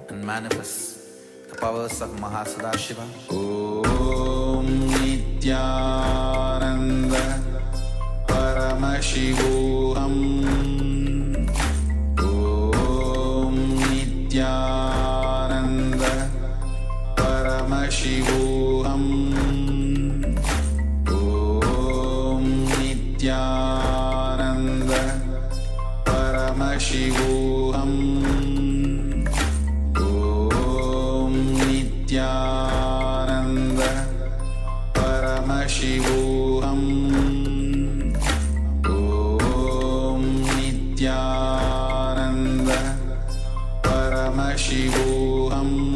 Speaker 1: and manifest the powers of Mahasadashiva. Om Nithyananda Paramashivoham. Om Nithyananda Paramashivoham. Om Nithyananda Paramashivoham. Om Nithyananda Paramashivoham. Om Nithyananda Paramashivoham.